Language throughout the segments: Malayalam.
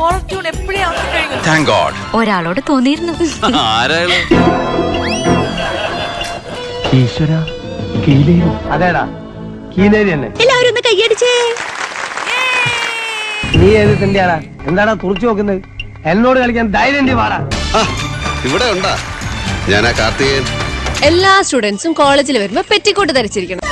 കോളർ ട്യൂൺ എപ്പോഴേ ആക്കി കഴിഞ്ഞു. Thank God. ഒരാളോട് തോന്നിയിരുന്നു. ആരാണ്? ഈശ്വര, കീലേരി. അതേടാ, കീലേരി തന്നെ. എല്ലാവരും ഒന്ന് കൈയടിച്ചേ. നീ ഏത് തന്നെയാടാ? എന്താടാ തുറച്ചു നോക്കുന്നത്? എന്നോട് കളിക്കാൻ ധൈര്യം പാടാ. ഇവിടെ ഉണ്ടാ? ഞാനാ കാർത്തികേയൻ. എല്ലാ സ്റ്റുഡൻസും കോളേജിൽ വരുമ്പോ പെറ്റിക്കോട്ട് ധരിച്ചിരിക്കണം.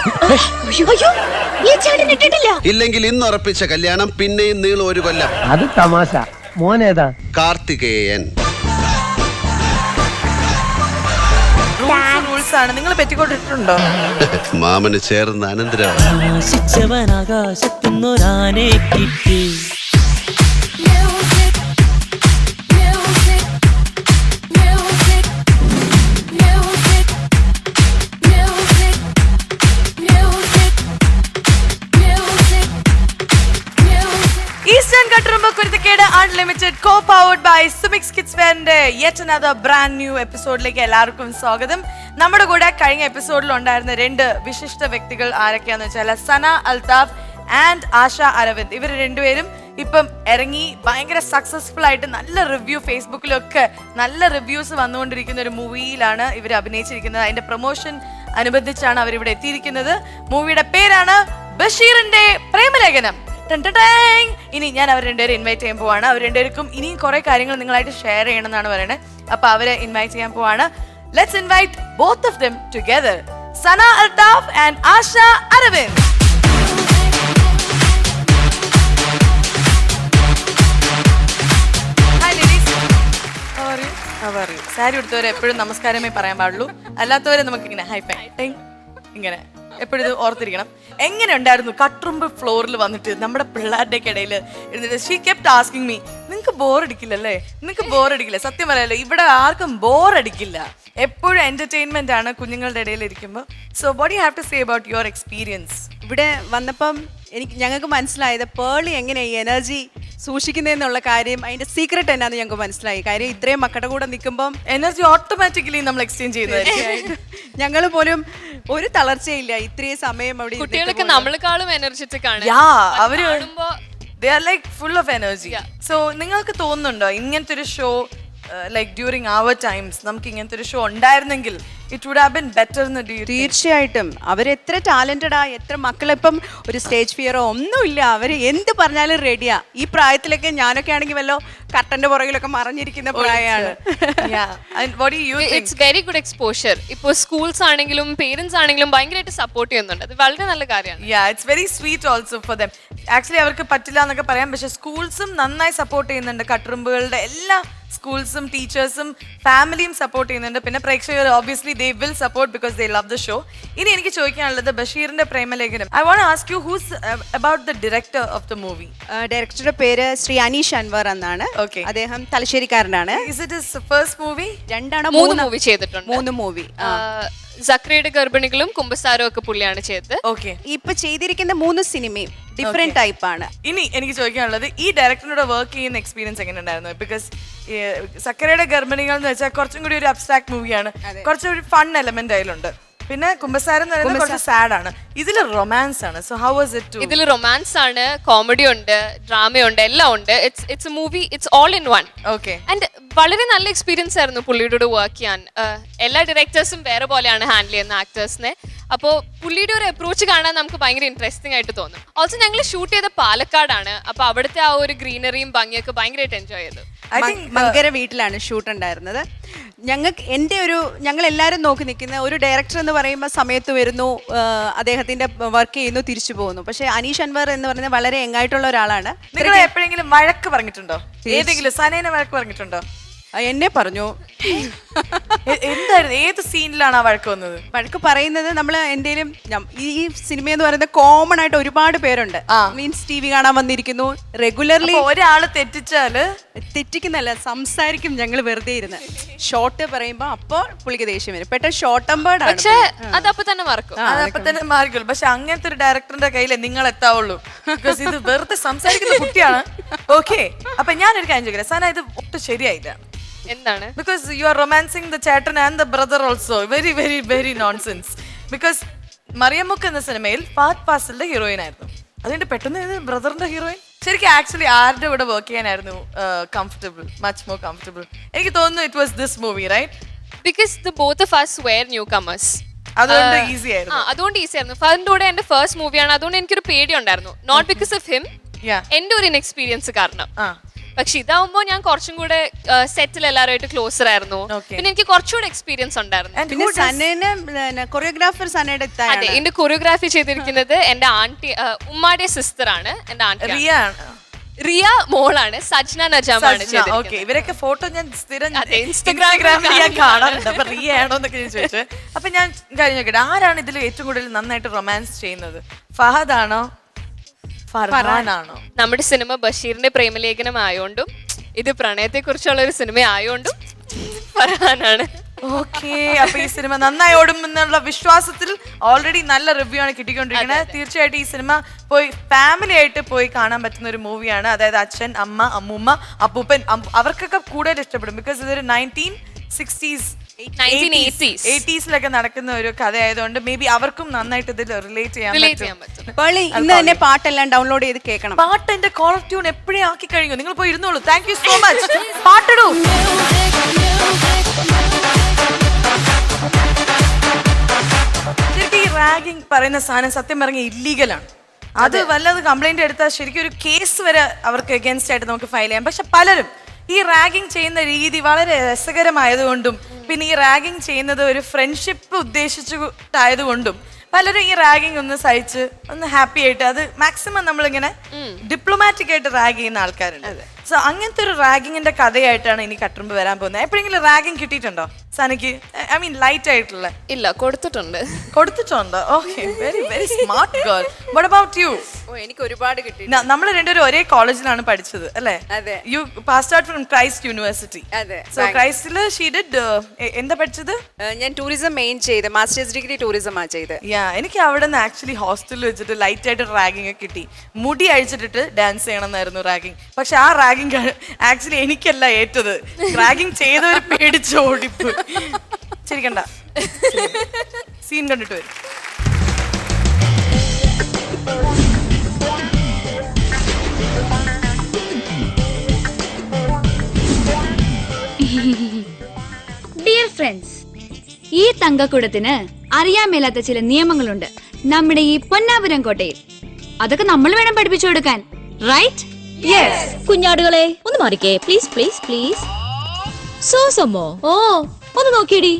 ഇല്ലെങ്കിൽ ഇന്ന് ഉറപ്പിച്ച കല്യാണം പിന്നെയും നീളും 1 കൊല്ലം. അത് തമാശ. മോനേതാ? കാർത്തികേയൻ. റൂൾസ് ആണ്. നിങ്ങൾ പെറ്റിക്കോട്ട് ഇട്ടിട്ടുണ്ടോ? മാമന് ചേർന്ന് അനന്തരം. ആകാശത്തുന്നൊരാനെ കിട്ടി. Eastern Katturumbu Kuruthakkedu unlimited co powered by Sumix kids വെയറിന്റെ യെറ്റ് അനദർ ബ്രാൻഡ് ന്യൂ എപ്പിസോഡിലേക്ക് എല്ലാവർക്കും സ്വാഗതം. നമ്മുടെ കൂടെ കഴിഞ്ഞ എപ്പിസോഡിൽ ഉണ്ടായിരുന്ന 2 വിശിഷ്ട വ്യക്തികൾ ആരൊക്കെയാന്ന് വെച്ചാൽ സന അൽതാഫ് ആൻഡ് ആശ അരവിന്ദ്. ഇവർ രണ്ടുപേരും ഇപ്പം ഇറങ്ങി ഭയങ്കര സക്സസ്ഫുൾ ആയിട്ട് നല്ല റിവ്യൂ, ഫേസ്ബുക്കിലൊക്കെ നല്ല റിവ്യൂസ് വന്നുകൊണ്ടിരിക്കുന്ന ഒരു മൂവിയിലാണ് ഇവർ അഭിനയിച്ചിരിക്കുന്നത്. അതിന്റെ പ്രൊമോഷൻ അനുബന്ധിച്ചാണ് അവരിവിടെ എത്തിയിരിക്കുന്നത്. മൂവിയുടെ പേരാണ് ബഷീറിന്റെ പ്രേമലേഖനം. ഇനി ഞാൻ അവർ രണ്ടുപേരും ഇൻവൈറ്റ് ചെയ്യാൻ പോവാണ്. അവർ രണ്ടുപേർക്കും ഇനിയും കുറെ കാര്യങ്ങൾ നിങ്ങളായിട്ട് ഷെയർ ചെയ്യണമെന്നാണ് പറയുന്നത്. അപ്പൊ അവരെ ഇൻവൈറ്റ് ചെയ്യാൻ പോവാണ്. Let's invite both of them together, Sana Althaf and Asha Aravind. Hi ladies, how are you? Sari ഉടുത്തവരെ എപ്പോഴും നമസ്കാരമേ പറയാൻ പാടുള്ളൂ, അല്ലാത്തവരെ നമുക്ക് ഇങ്ങനെ ഹൈ ഫൈ ഇങ്ങനെ എപ്പോഴും ഇത് ഓർത്തിരിക്കണം. എങ്ങനെ ഉണ്ടായിരുന്നു കട്ടുറുമ്പ് ഫ്ലോറിൽ വന്നിട്ട് നമ്മുടെ പിള്ളേരുടെ ഇടയിൽ ഇരുന്നിട്ട്? ഷീ കെപ്റ്റ് ആസ്കിങ് മീ, നിങ്ങൾക്ക് ബോറടിക്കില്ലല്ലേ? നിങ്ങൾക്ക് ബോറടിക്കില്ല? സത്യം പറയാലോ, ഇവിടെ ആർക്കും ബോറടിക്കില്ല. എപ്പോഴും എന്റർടൈൻമെന്റ് ആണ് കുഞ്ഞുങ്ങളുടെ ഇടയിൽ ഇരിക്കുമ്പോൾ. So what you have to say about your experience? ഇവിടെ വന്നപ്പം ഞങ്ങൾക്ക് മനസ്സിലായത് പേർളി എങ്ങനെ ഈ എനർജി സൂക്ഷിക്കുന്നതെന്നുള്ള കാര്യം, അതിന്റെ സീക്രട്ട് എന്നാന്ന് ഞങ്ങൾക്ക് മനസ്സിലായി. കാര്യം ഇത്രയും മക്കളുടെ കൂടെ നിൽക്കുമ്പം എനർജി ഓട്ടോമാറ്റിക്കലി നമ്മൾ എക്സ്ചേഞ്ച് ചെയ്യുന്നത്. ഞങ്ങൾ പോലും ഒരു തളർച്ചയില്ല ഇത്രയും സമയം അവിടെ. കുട്ടികളൊക്കെ നമ്മളെക്കാളും എനർജറ്റിക് ആണ്. അവര് they are like full of energy. So നിങ്ങൾക്ക് തോന്നുന്നുണ്ടോ ഇങ്ങനത്തെ ഒരു show like during our times നമുക്ക് ഇങ്ങനത്തെ ഒരു ഷോ ഉണ്ടായിരുന്നെങ്കിൽ it would have been better എന്ന്? തീർച്ചയായിട്ടും. അവരെത്ര ടാലന്റഡാ, എത്ര മക്കളിപ്പം ഒരു സ്റ്റേജ് ഫിയറോ ഒന്നുമില്ല. അവര് എന്ത് പറഞ്ഞാലും റെഡിയാ. ഈ പ്രായത്തിലൊക്കെ ഞാനൊക്കെ ആണെങ്കിൽ വല്ലോ കട്ടന്റെ പുറകിലൊക്കെ മറിഞ്ഞിരിക്കുന്ന പ്രായമാണ്. It's very good exposure. ഇപ്പോൾ സ്കൂൾസ് ആണെങ്കിലും പേരൻസ് ആണെങ്കിലും ഭയങ്കരമായിട്ട് സപ്പോർട്ട് ചെയ്യുന്നുണ്ട്. അത് വളരെ നല്ല കാര്യമാണ്. It's very sweet also for them. Actually അവർക്ക് പറ്റില്ല എന്നൊക്കെ പറയാം, പക്ഷെ സ്കൂൾസും നന്നായി സപ്പോർട്ട് ചെയ്യുന്നുണ്ട്. കട്ടുറുമ്പുകളുടെ എല്ലാ സ്കൂൾസും ടീച്ചേഴ്സും ഫാമിലിയും സപ്പോർട്ട് ചെയ്യുന്നുണ്ട്. പിന്നെ പ്രേക്ഷകർ obviously they will support because they love the show. ഇനി എനിക്ക് ചോദിക്കാനുള്ളത് ബഷീറിന്റെ പ്രേമലേഖനം. I want to ask you who's about the director of the movie? ഡയറക്ടറുടെ പേര് ശ്രീ അനീഷ് അൻവർ എന്നാണ്. അദ്ദേഹം തലശ്ശേരിക്കാരനാണ്. Is it his first movie? 3 movie ചെയ്തിട്ടുണ്ട്. 3 മൂവി. സക്രിയുടെ ഗർഭിണികളും കുമ്പസാരവും ഒക്കെ പുള്ളിയാണ് ചെയ്തത്. ഇപ്പൊ ചെയ്തിരിക്കുന്ന 3 സിനിമയും ഡിഫറെന്റ് ടൈപ്പ് ആണ്. ഇനി എനിക്ക് ചോദിക്കാനുള്ളത് ഈ ഡയറക്ടറിനോട് വർക്ക് ചെയ്യുന്ന എക്സ്പീരിയൻസ് എങ്ങനെ ഉണ്ടായിരുന്നു? ബിക്കോസ് സക്കരയുടെ ഗർഭിണികൾ എന്ന് വെച്ചാൽ കുറച്ചും കൂടി ഒരു അബ്സ്ട്രാക്ട് മൂവിയാണ്, കുറച്ചൊരു ഫൺ എലമെന്റ് അതിലുണ്ട്. പിന്നെ കുമ്പസാരം എന്ന് പറയുന്നത് കുറച്ച് സാഡ് ആണ്. ഇതിൽ റൊമാൻസ് ആണ്. So how was it? ഇതിൽ റൊമാൻസ് ആണ്, കോമഡി ഉണ്ട്, ഡ്രാമയുണ്ട്, എല്ലാം ഉണ്ട്. It's a movie, it's all in one. Okay. And വളരെ നല്ല എക്സ്പീരിയൻസ് ആയിരുന്നു പുള്ളിയുടെ വർക്ക് ചെയ്യാൻ. എല്ലാ ഡയറക്ടേഴ്സും വേറെ പോലെയാണ് ഹാൻഡിൽ ചെയ്യുന്ന ആക്ടേഴ്സിനെ. അപ്പോൾ പുള്ളിയുടെ ഒരു അപ്രോച്ച് കാണാൻ നമുക്ക് ഭയങ്കര ഇൻട്രസ്റ്റിംഗ് ആയിട്ട് തോന്നും. ഓൾസോ ഞങ്ങൾ ഷൂട്ട് ചെയ്ത പാലക്കാടാണ്. അപ്പോൾ അവിടുത്തെ ആ ഒരു ഗ്രീനറിയും ഭംഗിയൊക്കെ ഭയങ്കരമായിട്ട് എൻജോയ് ചെയ്തു. മങ്കര വീട്ടിലാണ് ഷൂട്ട് ഉണ്ടായിരുന്നത്. ഞങ്ങൾ എല്ലാവരും നോക്കി നിൽക്കുന്ന ഒരു ഡയറക്ടർ എന്ന് പറയുമ്പോൾ സമയത്ത് വരുന്നു, അദ്ദേഹത്തിന്റെ വർക്ക് ചെയ്യുന്നു, തിരിച്ചു പോകുന്നു. പക്ഷെ അനീഷ് അൻവർ എന്ന് പറയുന്നത് വളരെ യങ്ങായിട്ടുള്ള ഒരാളാണ്. നിങ്ങൾ എപ്പോഴെങ്കിലും വഴക്ക് പറഞ്ഞിട്ടുണ്ടോ? ഏതെങ്കിലും സനേനെ വഴക്ക് പറഞ്ഞിട്ടുണ്ടോ? എന്നെ പറഞ്ഞു. എന്തായിരുന്നു, ഏത് സീനിലാണ് ആ വഴക്ക് വന്നത്? വഴക്ക് പറയുന്നത് നമ്മൾ എന്തെങ്കിലും, ഈ സിനിമ എന്ന് പറയുന്നത് കോമൺ ആയിട്ട് ഒരുപാട് പേരുണ്ട്. മീൻസ് TV കാണാൻ വന്നിരിക്കുന്നു റെഗുലർലി. ഒരാള് തെറ്റിച്ചാല് തെറ്റിക്കുന്നല്ല, സംസാരിക്കും ഞങ്ങൾ വെറുതെ ഇരുന്ന്. ഷോർട്ട് പറയുമ്പോ അപ്പോൾ പുള്ളിക്ക് ദേഷ്യം വരും. പെട്ടെന്ന് ഷോർട്ട് ടേംബേർഡ് ആണ്. പക്ഷെ അതപ്പോ തന്നെ മറക്കും. അതപ്പോ തന്നെ മാറിക്കുള്ളൂ. പക്ഷെ അങ്ങനത്തെ ഒരു ഡയറക്ടറിന്റെ കയ്യിലെ നിങ്ങൾ എത്താവുള്ളൂ. ബിക്കോസ് ഇത് വെറുതെ സംസാരിക്കുന്ന കുട്ടിയാണ്. ഓക്കെ, അപ്പൊ ഞാനൊരു കാര്യം ചോദിക്കാം, സാന ഇത് ഒട്ടും ശരിയായില്ല. എന്താണ്? Because you are romancing the Chatan and the brother also. Very, very, very nonsense. Because മറിയമ്മുക്ക് എന്ന സിനിമയിൽ ഫഹദ് ഫാസിലിന്റെ ഹീറോയിൻ ആയിരുന്നു. അതുകൊണ്ട് പെട്ടെന്ന് ബ്രദറിന്റെ ഹീറോയിൻ ശരിക്കും ആക്ച്വലി ആരുടെ കൂടെ വർക്ക് ചെയ്യാനായിരുന്നു കംഫർട്ടബിൾ, മച്ച് മോർ കംഫർട്ടബിൾ? എനിക്ക് തോന്നുന്നു it was this movie, right? Because the both of us were newcomers. അതുകൊണ്ട് ഈസി ആയിരുന്നു. അതുകൊണ്ട് ഈസി ആയിരുന്നു. ഫഹദിന്റെ കൂടെ എന്റെ ഫസ്റ്റ് മൂവിയാണ്, അതുകൊണ്ട് എനിക്കൊരു പേടി ഉണ്ടായിരുന്നു. നോട്ട് ബിക്കോസ് ഓഫ് ഹിം, എന്റെ ഒരു ഇൻഎക്സ്പീരിയൻസ് കാരണം. പക്ഷെ ഇതാവുമ്പോ ഞാൻ കുറച്ചും കൂടെ സെറ്റിൽ എല്ലാവരുമായിട്ട് ക്ലോസർ ആയിരുന്നു. പിന്നെ എനിക്ക് കുറച്ചുകൂടെ എക്സ്പീരിയൻസ് ഉണ്ടായിരുന്നു. പിന്നെ സനേനെ കൊറിയോഗ്രാഫർ സനയുടെ അതെ, എന്റെ കൊറിയോഗ്രാഫി ചെയ്തിരിക്കുന്നത് എന്റെ ആന്റി, ഉമ്മാടെ സിസ്റ്റർ ആണ്. എന്റെ ആന്റി റിയ മോളാണ്. സജ്ന നജാമാണ് ചെയ്തിരിക്കുന്നത്. ഇവരൊക്കെ ഫോട്ടോ ഞാൻ സ്ഥിരം ഇൻസ്റ്റാഗ്രാമിൽ ഞാൻ കാണാറുണ്ട്. അപ്പൊ റിയ ആണോ എന്നൊക്കെ ഞാൻ ചോദിച്ചു. അപ്പൊ ഞാൻ കാര്യം നോക്കട്ടെ, ആരാണ് ഇതിൽ ഏറ്റവും കൂടുതൽ നന്നായിട്ട് റൊമാൻസ് ചെയ്യുന്നത്? ഫഹദ് ആണോ ഫർഹാനാണോ? നമ്മുടെ സിനിമ ബഷീറിന്റെ പ്രേമലേഖനം ആയോണ്ടും ഇത് പ്രണയത്തെ കുറിച്ചുള്ള ഒരു സിനിമ ആയോണ്ടും ഫർഹാനാണ്. ഓക്കെ, അപ്പൊ ഈ സിനിമ നന്നായി ഓടും എന്നുള്ള വിശ്വാസത്തിൽ ഓൾറെഡി നല്ല റിവ്യൂ ആണ് കിട്ടിക്കൊണ്ടിരിക്കുന്നത്. തീർച്ചയായിട്ടും ഈ സിനിമ പോയി ഫാമിലി ആയിട്ട് പോയി കാണാൻ പറ്റുന്ന ഒരു മൂവിയാണ്. അതായത് അച്ഛൻ, അമ്മ, അമ്മൂമ്മ, അപ്പൂപ്പൻ, അവർക്കൊക്കെ കൂടുതൽ ഇഷ്ടപ്പെടും. ബിക്കോസ് ഇതൊരു 1960s 80s നടക്കുന്ന ഒരു കഥയായതുകൊണ്ട് മേ ബി അവർക്കും നന്നായിട്ട് ഇതിൽ റിലേറ്റ് ചെയ്യാൻ പറ്റും. ഇന്ന് തന്നെ പാട്ടെല്ലാം ഡൗൺലോഡ് ചെയ്ത് കേൾക്കണം. പാട്ട് എന്റെ കോളർ ട്യൂൺ എപ്പോഴേ ആക്കി കഴിഞ്ഞു. നിങ്ങൾ പോയി ഇരുന്നോളൂ. Thank you so much. പാട്ടിടൂ. ശരിക്കും ഈ റാഗിങ് പറയുന്ന സാധനം സത്യം പറഞ്ഞ ഇല്ലീഗലാണ്. അത് വല്ലത് കംപ്ലൈന്റ് എടുത്താൽ ശരിക്കും ഒരു കേസ് വരെ അവർക്ക് അഗേൻസ്റ്റ് ആയിട്ട് നമുക്ക് ഫയൽ ചെയ്യാം. പക്ഷെ പലരും ഈ റാഗിങ് ചെയ്യുന്ന രീതി വളരെ രസകരമായതുകൊണ്ടും പിന്നെ ഈ റാഗിങ് ചെയ്യുന്നത് ഒരു ഫ്രണ്ട്ഷിപ്പ് ഉദ്ദേശിച്ചിട്ടായതുകൊണ്ടും പലരും ഈ റാഗിങ് ഒന്ന് സഹിച്ച് ഒന്ന് ഹാപ്പി ആയിട്ട് അത് മാക്സിമം നമ്മളിങ്ങനെ ഡിപ്ലോമാറ്റിക് ആയിട്ട് റാഗ് ചെയ്യുന്ന ആൾക്കാരുണ്ട്. സോ അങ്ങനത്തെ ഒരു റാഗിങ്ങിന്റെ കഥയായിട്ടാണ് ഇനി കട്ടുറുമ്പ് വരാൻ പോകുന്നത്. എപ്പോഴെങ്കിലും റാഗിങ് കിട്ടിയിട്ടുണ്ടോ സനക്ക്? ഐ മീൻ ലൈറ്റ് ആയിട്ടുള്ള? ഇല്ല, കൊടുത്തിട്ടുണ്ട്. Okay, very very smart girl. What about you? എനിക്ക് ഒരുപാട് കിട്ടി. നമ്മൾ രണ്ടുപേരും ഒരേ കോളേജിലാണ് പഠിച്ചത് അല്ലേ? അതെ. You passed out from Christ University. അതെ. സോ ക്രൈസ്റ്റില് ഷീ ഡിഡ് എന്താ പഠിച്ചത്? ഞാൻ ടൂറിസം മെയിൻ ചെയ്ത് മാസ്റ്റേഴ്സ് ഡിഗ്രി ടൂറിസം ആ ചെയ്ത്. എനിക്ക് അവിടെ നിന്ന് ആക്ച്വലി ഹോസ്റ്റലിൽ വെച്ചിട്ട് ലൈറ്റ് ആയിട്ട് റാഗിങ് ഒക്കെ കിട്ടി. മുടി അഴിച്ചിട്ടിട്ട് ഡാൻസ് ചെയ്യണം എന്നായിരുന്നു റാഗിങ്. പക്ഷെ ആ റാഗിങ് ആക്ച്വലി എനിക്കല്ല ഏറ്റത്. റാഗിങ് ചെയ്തവർ പേടിച്ച് ഓടിപ്പോയി. ചിരിക്കണ്ട, സീൻ കണ്ടിട്ട് വരും. ഡിയർ ഫ്രണ്ട്സ്, ഈ തങ്കക്കുടത്തിന് അറിയാൻ മേലാത്ത ചില നിയമങ്ങളുണ്ട് നമ്മുടെ ഈ പൊന്നാപുരം കോട്ടയിൽ. അതൊക്കെ നമ്മൾ വേണം പഠിപ്പിച്ചു കൊടുക്കാൻ, റൈറ്റ്? യെസ്. കുഞ്ഞാടുകളെ ഒന്ന് മാറിക്കേ, പ്ലീസ് പ്ലീസ് പ്ലീസ്. സോസമ്മോ, ഓ ഒന്ന് നോക്കിയടി.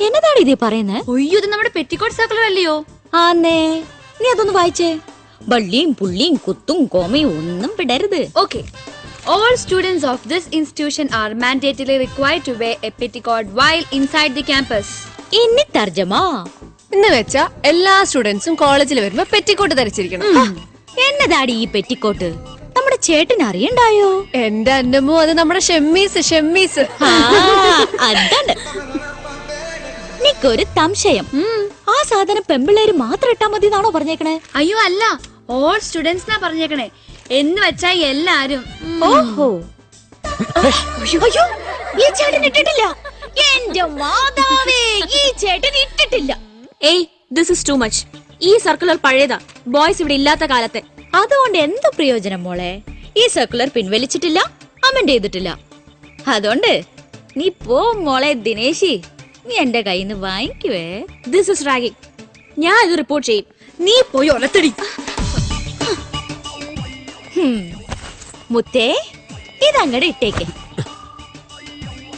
എന്നതാണ് ഇതേ പറയുന്നത്? ഒയ്യോ, ഇത് നമ്മുടെ പെറ്റിക്കോട്ട് സർക്കുലർ അല്ലയോ? ആന്നേ, നീ അതൊന്ന് വായിച്ചേ. ബള്ളിയും പുള്ളിയും കുത്തും കോമയും ഒന്നും വിടരുത്. Okay. All students of this institution are mandatorily required to wear a petticoat while inside the campus. ഇന്നി തർജമ എന്ന് വെച്ചാ എല്ലാ സ്റ്റുഡൻസും കോളേജിൽ വരുമ്പോ പെറ്റിക്കോട്ട് ധരിച്ചിരിക്കണം. എന്നതാടി ഈ പെറ്റിക്കോട്ട്? നമ്മുടെ ചേട്ടൻ അറിയണ്ടായോ? എന്റെ അന്നമ്മോ, അത് നമ്മുടെ ഷെമ്മീസ്. അതാണ്. നിക്കൊരു സംശയം, ആ സാധനം പെമ്പിള്ളേര് മാത്രം ഇട്ടാ മതി എന്നാണോ പറഞ്ഞേക്കണേ? അയ്യോ അല്ല, ഓൾ സ്റ്റുഡൻസ് എന്നാ പറഞ്ഞേക്കണേ. എന്ന് വെച്ചാ എല്ലാരും. ഓഹോ, അയ്യോ ഈ ചേട്ടൻ ഇട്ടിട്ടില്ല. എന്റെ മാതാവേ, ഈ ചേട്ടൻ ഇട്ടിട്ടില്ല. ഏയ്, ദിസ് ഇസ് ടു മച്ച്. ഈ സർക്കുലർ പഴയതാ, ബോയ്സ് ഇവിടെ ഇല്ലാത്ത കാലത്തെ. അതുകൊണ്ട് എന്ത് പ്രയോജനം മോളെ? ഈ സർക്കുലർ പിൻവലിച്ചിട്ടില്ല, അമെന്റ് ചെയ്തിട്ടില്ല. അതുകൊണ്ട് നീ പോ മോളെ ദിനേശി, നീ എന്റെ കയ്യിൽ നിന്ന് വാങ്ങിക്കുവേ. This is ragging. ഞാൻ ഇത് റിപ്പോർട്ട് ചെയ്യും. നീ പോയി ഒലത്തടി. മുത്തേ, ഇതങ്ങടെ ഇട്ടേക്ക്.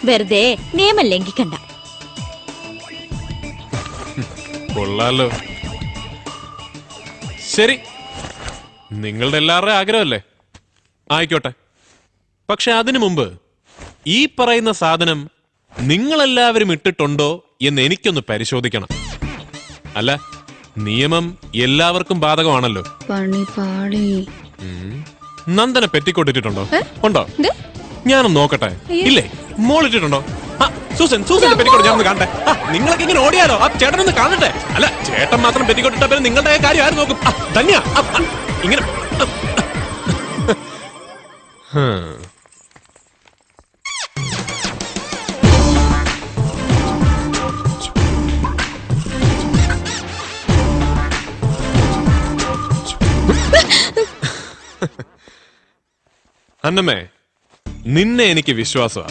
വെറുതെ നിയമം ലംഘിക്കണ്ട. കൊള്ളാലോ. ശരി, നിങ്ങളുടെ എല്ലാവരുടെയും ആഗ്രഹമല്ലേ, ആയിക്കോട്ടെ. പക്ഷെ അതിനു മുമ്പ് ഈ പറയുന്ന സാധനം നിങ്ങളെല്ലാവരും ഇട്ടിട്ടുണ്ടോ എന്ന് എനിക്കൊന്ന് പരിശോധിക്കണം. അല്ല, നിയമം എല്ലാവർക്കും ബാധകമാണല്ലോ. നന്ദന പെറ്റിക്കോട്ടിട്ടുണ്ടോ? ഉണ്ടോ? ഞാനൊന്ന് നോക്കട്ടെ. ഇല്ലേ? മോളിട്ടിട്ടുണ്ടോ? സൂസൻ പെറ്റിക്കോട്ട് ഞാൻ കാണട്ടെ. നിങ്ങളൊക്കെ ഇങ്ങനെ ഓടിയാലോ? ആ ചേട്ടനൊന്ന് കാണട്ടെ. അല്ല, ചേട്ടൻ മാത്രം പെറ്റിക്കോട്ട് ഇട്ട പിന്നെ നിങ്ങളുടെ കാര്യം ആര് നോക്കും? ധന്യ ഇങ്ങനെ അന്നമ്മേ, നിന്നെ എനിക്ക് വിശ്വാസമാ.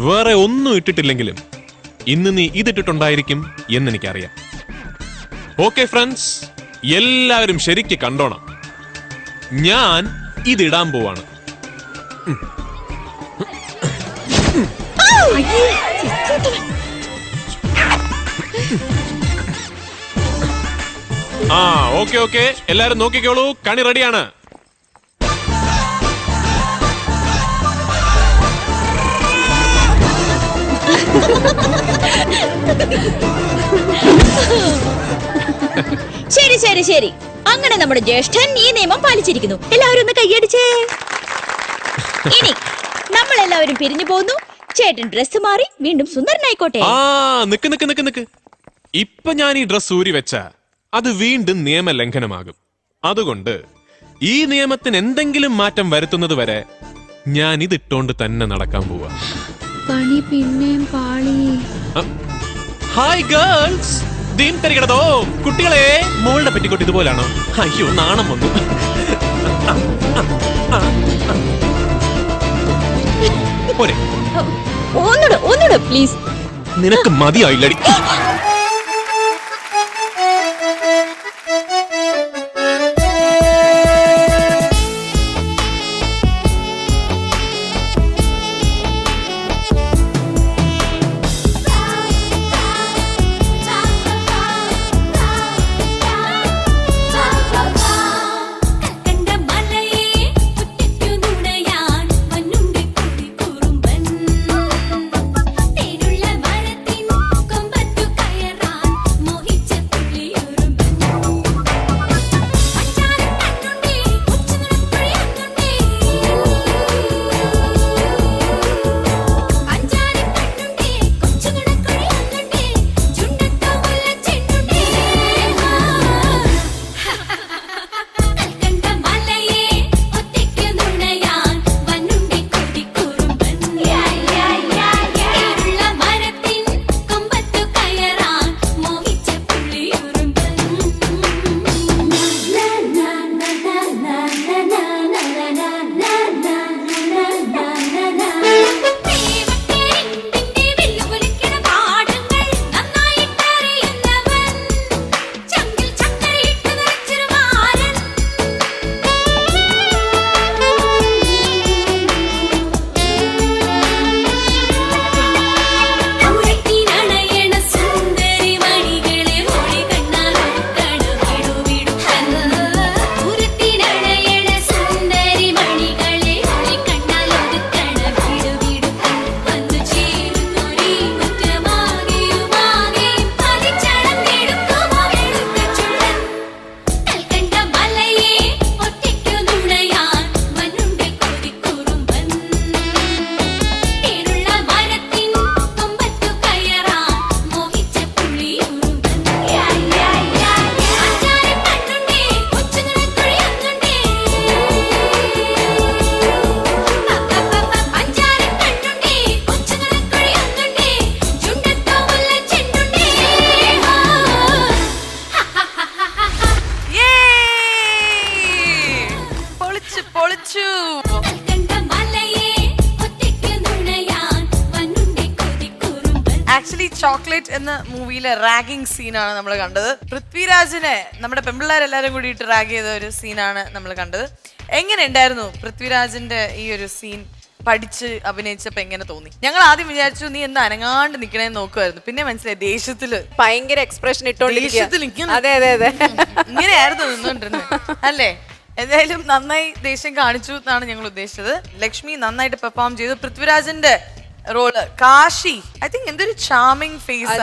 വേറെ ഒന്നും ഇട്ടിട്ടില്ലെങ്കിലും ഇന്ന് നീ ഇതിട്ടിട്ടുണ്ടായിരിക്കും എന്നെനിക്കറിയാം. ഓക്കെ ഫ്രണ്ട്സ്, എല്ലാവരും ശരിക്ക് കണ്ടോണം. ഞാൻ ഇതിടാൻ പോവാണ്. ആ ഓക്കെ ഓക്കെ, എല്ലാരും നോക്കിക്കോളൂ, കണി റെഡിയാണ്. ശരി ശരി ശരി, അങ്ങനെ നമ്മുടെ ജ്യേഷ്ഠൻ ഈ നിയമം പാലിച്ചിരിക്കുന്നു. എല്ലാവരും ഒന്ന് കൈയടിച്ചേ. ഇനി നമ്മൾ എല്ലാവരും പിരിഞ്ഞു പോകുന്നു. ചേട്ടൻ ഡ്രസ് മാറി വീണ്ടും സുന്ദരനായിക്കോട്ടെ. ആ നിക്ക് നിക്ക് നിക്ക് നിക്ക്, ഇപ്പൊ ഞാൻ ഈ ഡ്രസ് ഊരി വെച്ച അത് വീണ്ടും നിയമലംഘനമാകും. അതുകൊണ്ട് ഈ നിയമത്തിന് എന്തെങ്കിലും മാറ്റം വരുത്തുന്നത് വരെ ഞാൻ ഇതിട്ടോണ്ട് തന്നെ നടക്കാൻ പോവാ. പണി പിന്നെയും പാളി. ഹായ് ഗേൾസ്, ദീൻ തരികടതോ. കുട്ടികളെ, മോളുടെ പെറ്റിക്കോട്ട് ഇതുപോലാണോ? അയ്യോ, നാണം വന്നു. പോരെ, ഒന്നുകൂടെ പ്ലീസ്. നിനക്ക് മതിയായില്ലടി. ആക്ച്വലി ചോക്ലേറ്റ് എന്ന മൂവിയിലെ റാഗിങ് സീനാണ് നമ്മൾ കണ്ടത്. പൃഥ്വിരാജിനെ നമ്മുടെ പെമ്പിള്ളേരെല്ലാരും കൂടിയിട്ട് റാഗ് ചെയ്ത ഒരു സീനാണ് നമ്മൾ കണ്ടത്. എങ്ങനെ ഉണ്ടായിരുന്നു പൃഥ്വിരാജിന്റെ ഈ ഒരു സീൻ പഠിച്ച് അഭിനയിച്ചപ്പോ എങ്ങനെ തോന്നി? ഞങ്ങൾ ആദ്യം വിചാരിച്ചു നീ എന്താ അനങ്ങാണ്ട് നിക്കണേന്ന് നോക്കുമായിരുന്നു, പിന്നെ മനസ്സിലായി ദേഷ്യത്തില് ഭയങ്കര എക്സ്പ്രഷൻ ദേഷ്യത്തിൽ അതെ അതെ അതെ ഇങ്ങനെയായിരുന്നു നിന്നോണ്ടിരുന്നത് അല്ലേ? എന്തായാലും നന്നായി ദേഷ്യം കാണിച്ചു എന്നാണ് ഞങ്ങൾ ഉദ്ദേശിച്ചത്. ലക്ഷ്മി നന്നായിട്ട് പെർഫോം ചെയ്തു. പൃഥ്വിരാജിന്റെ റോള് കാശി, ഐ തിങ്ക് എന്തൊരു ചാമിങ് ഫേസ്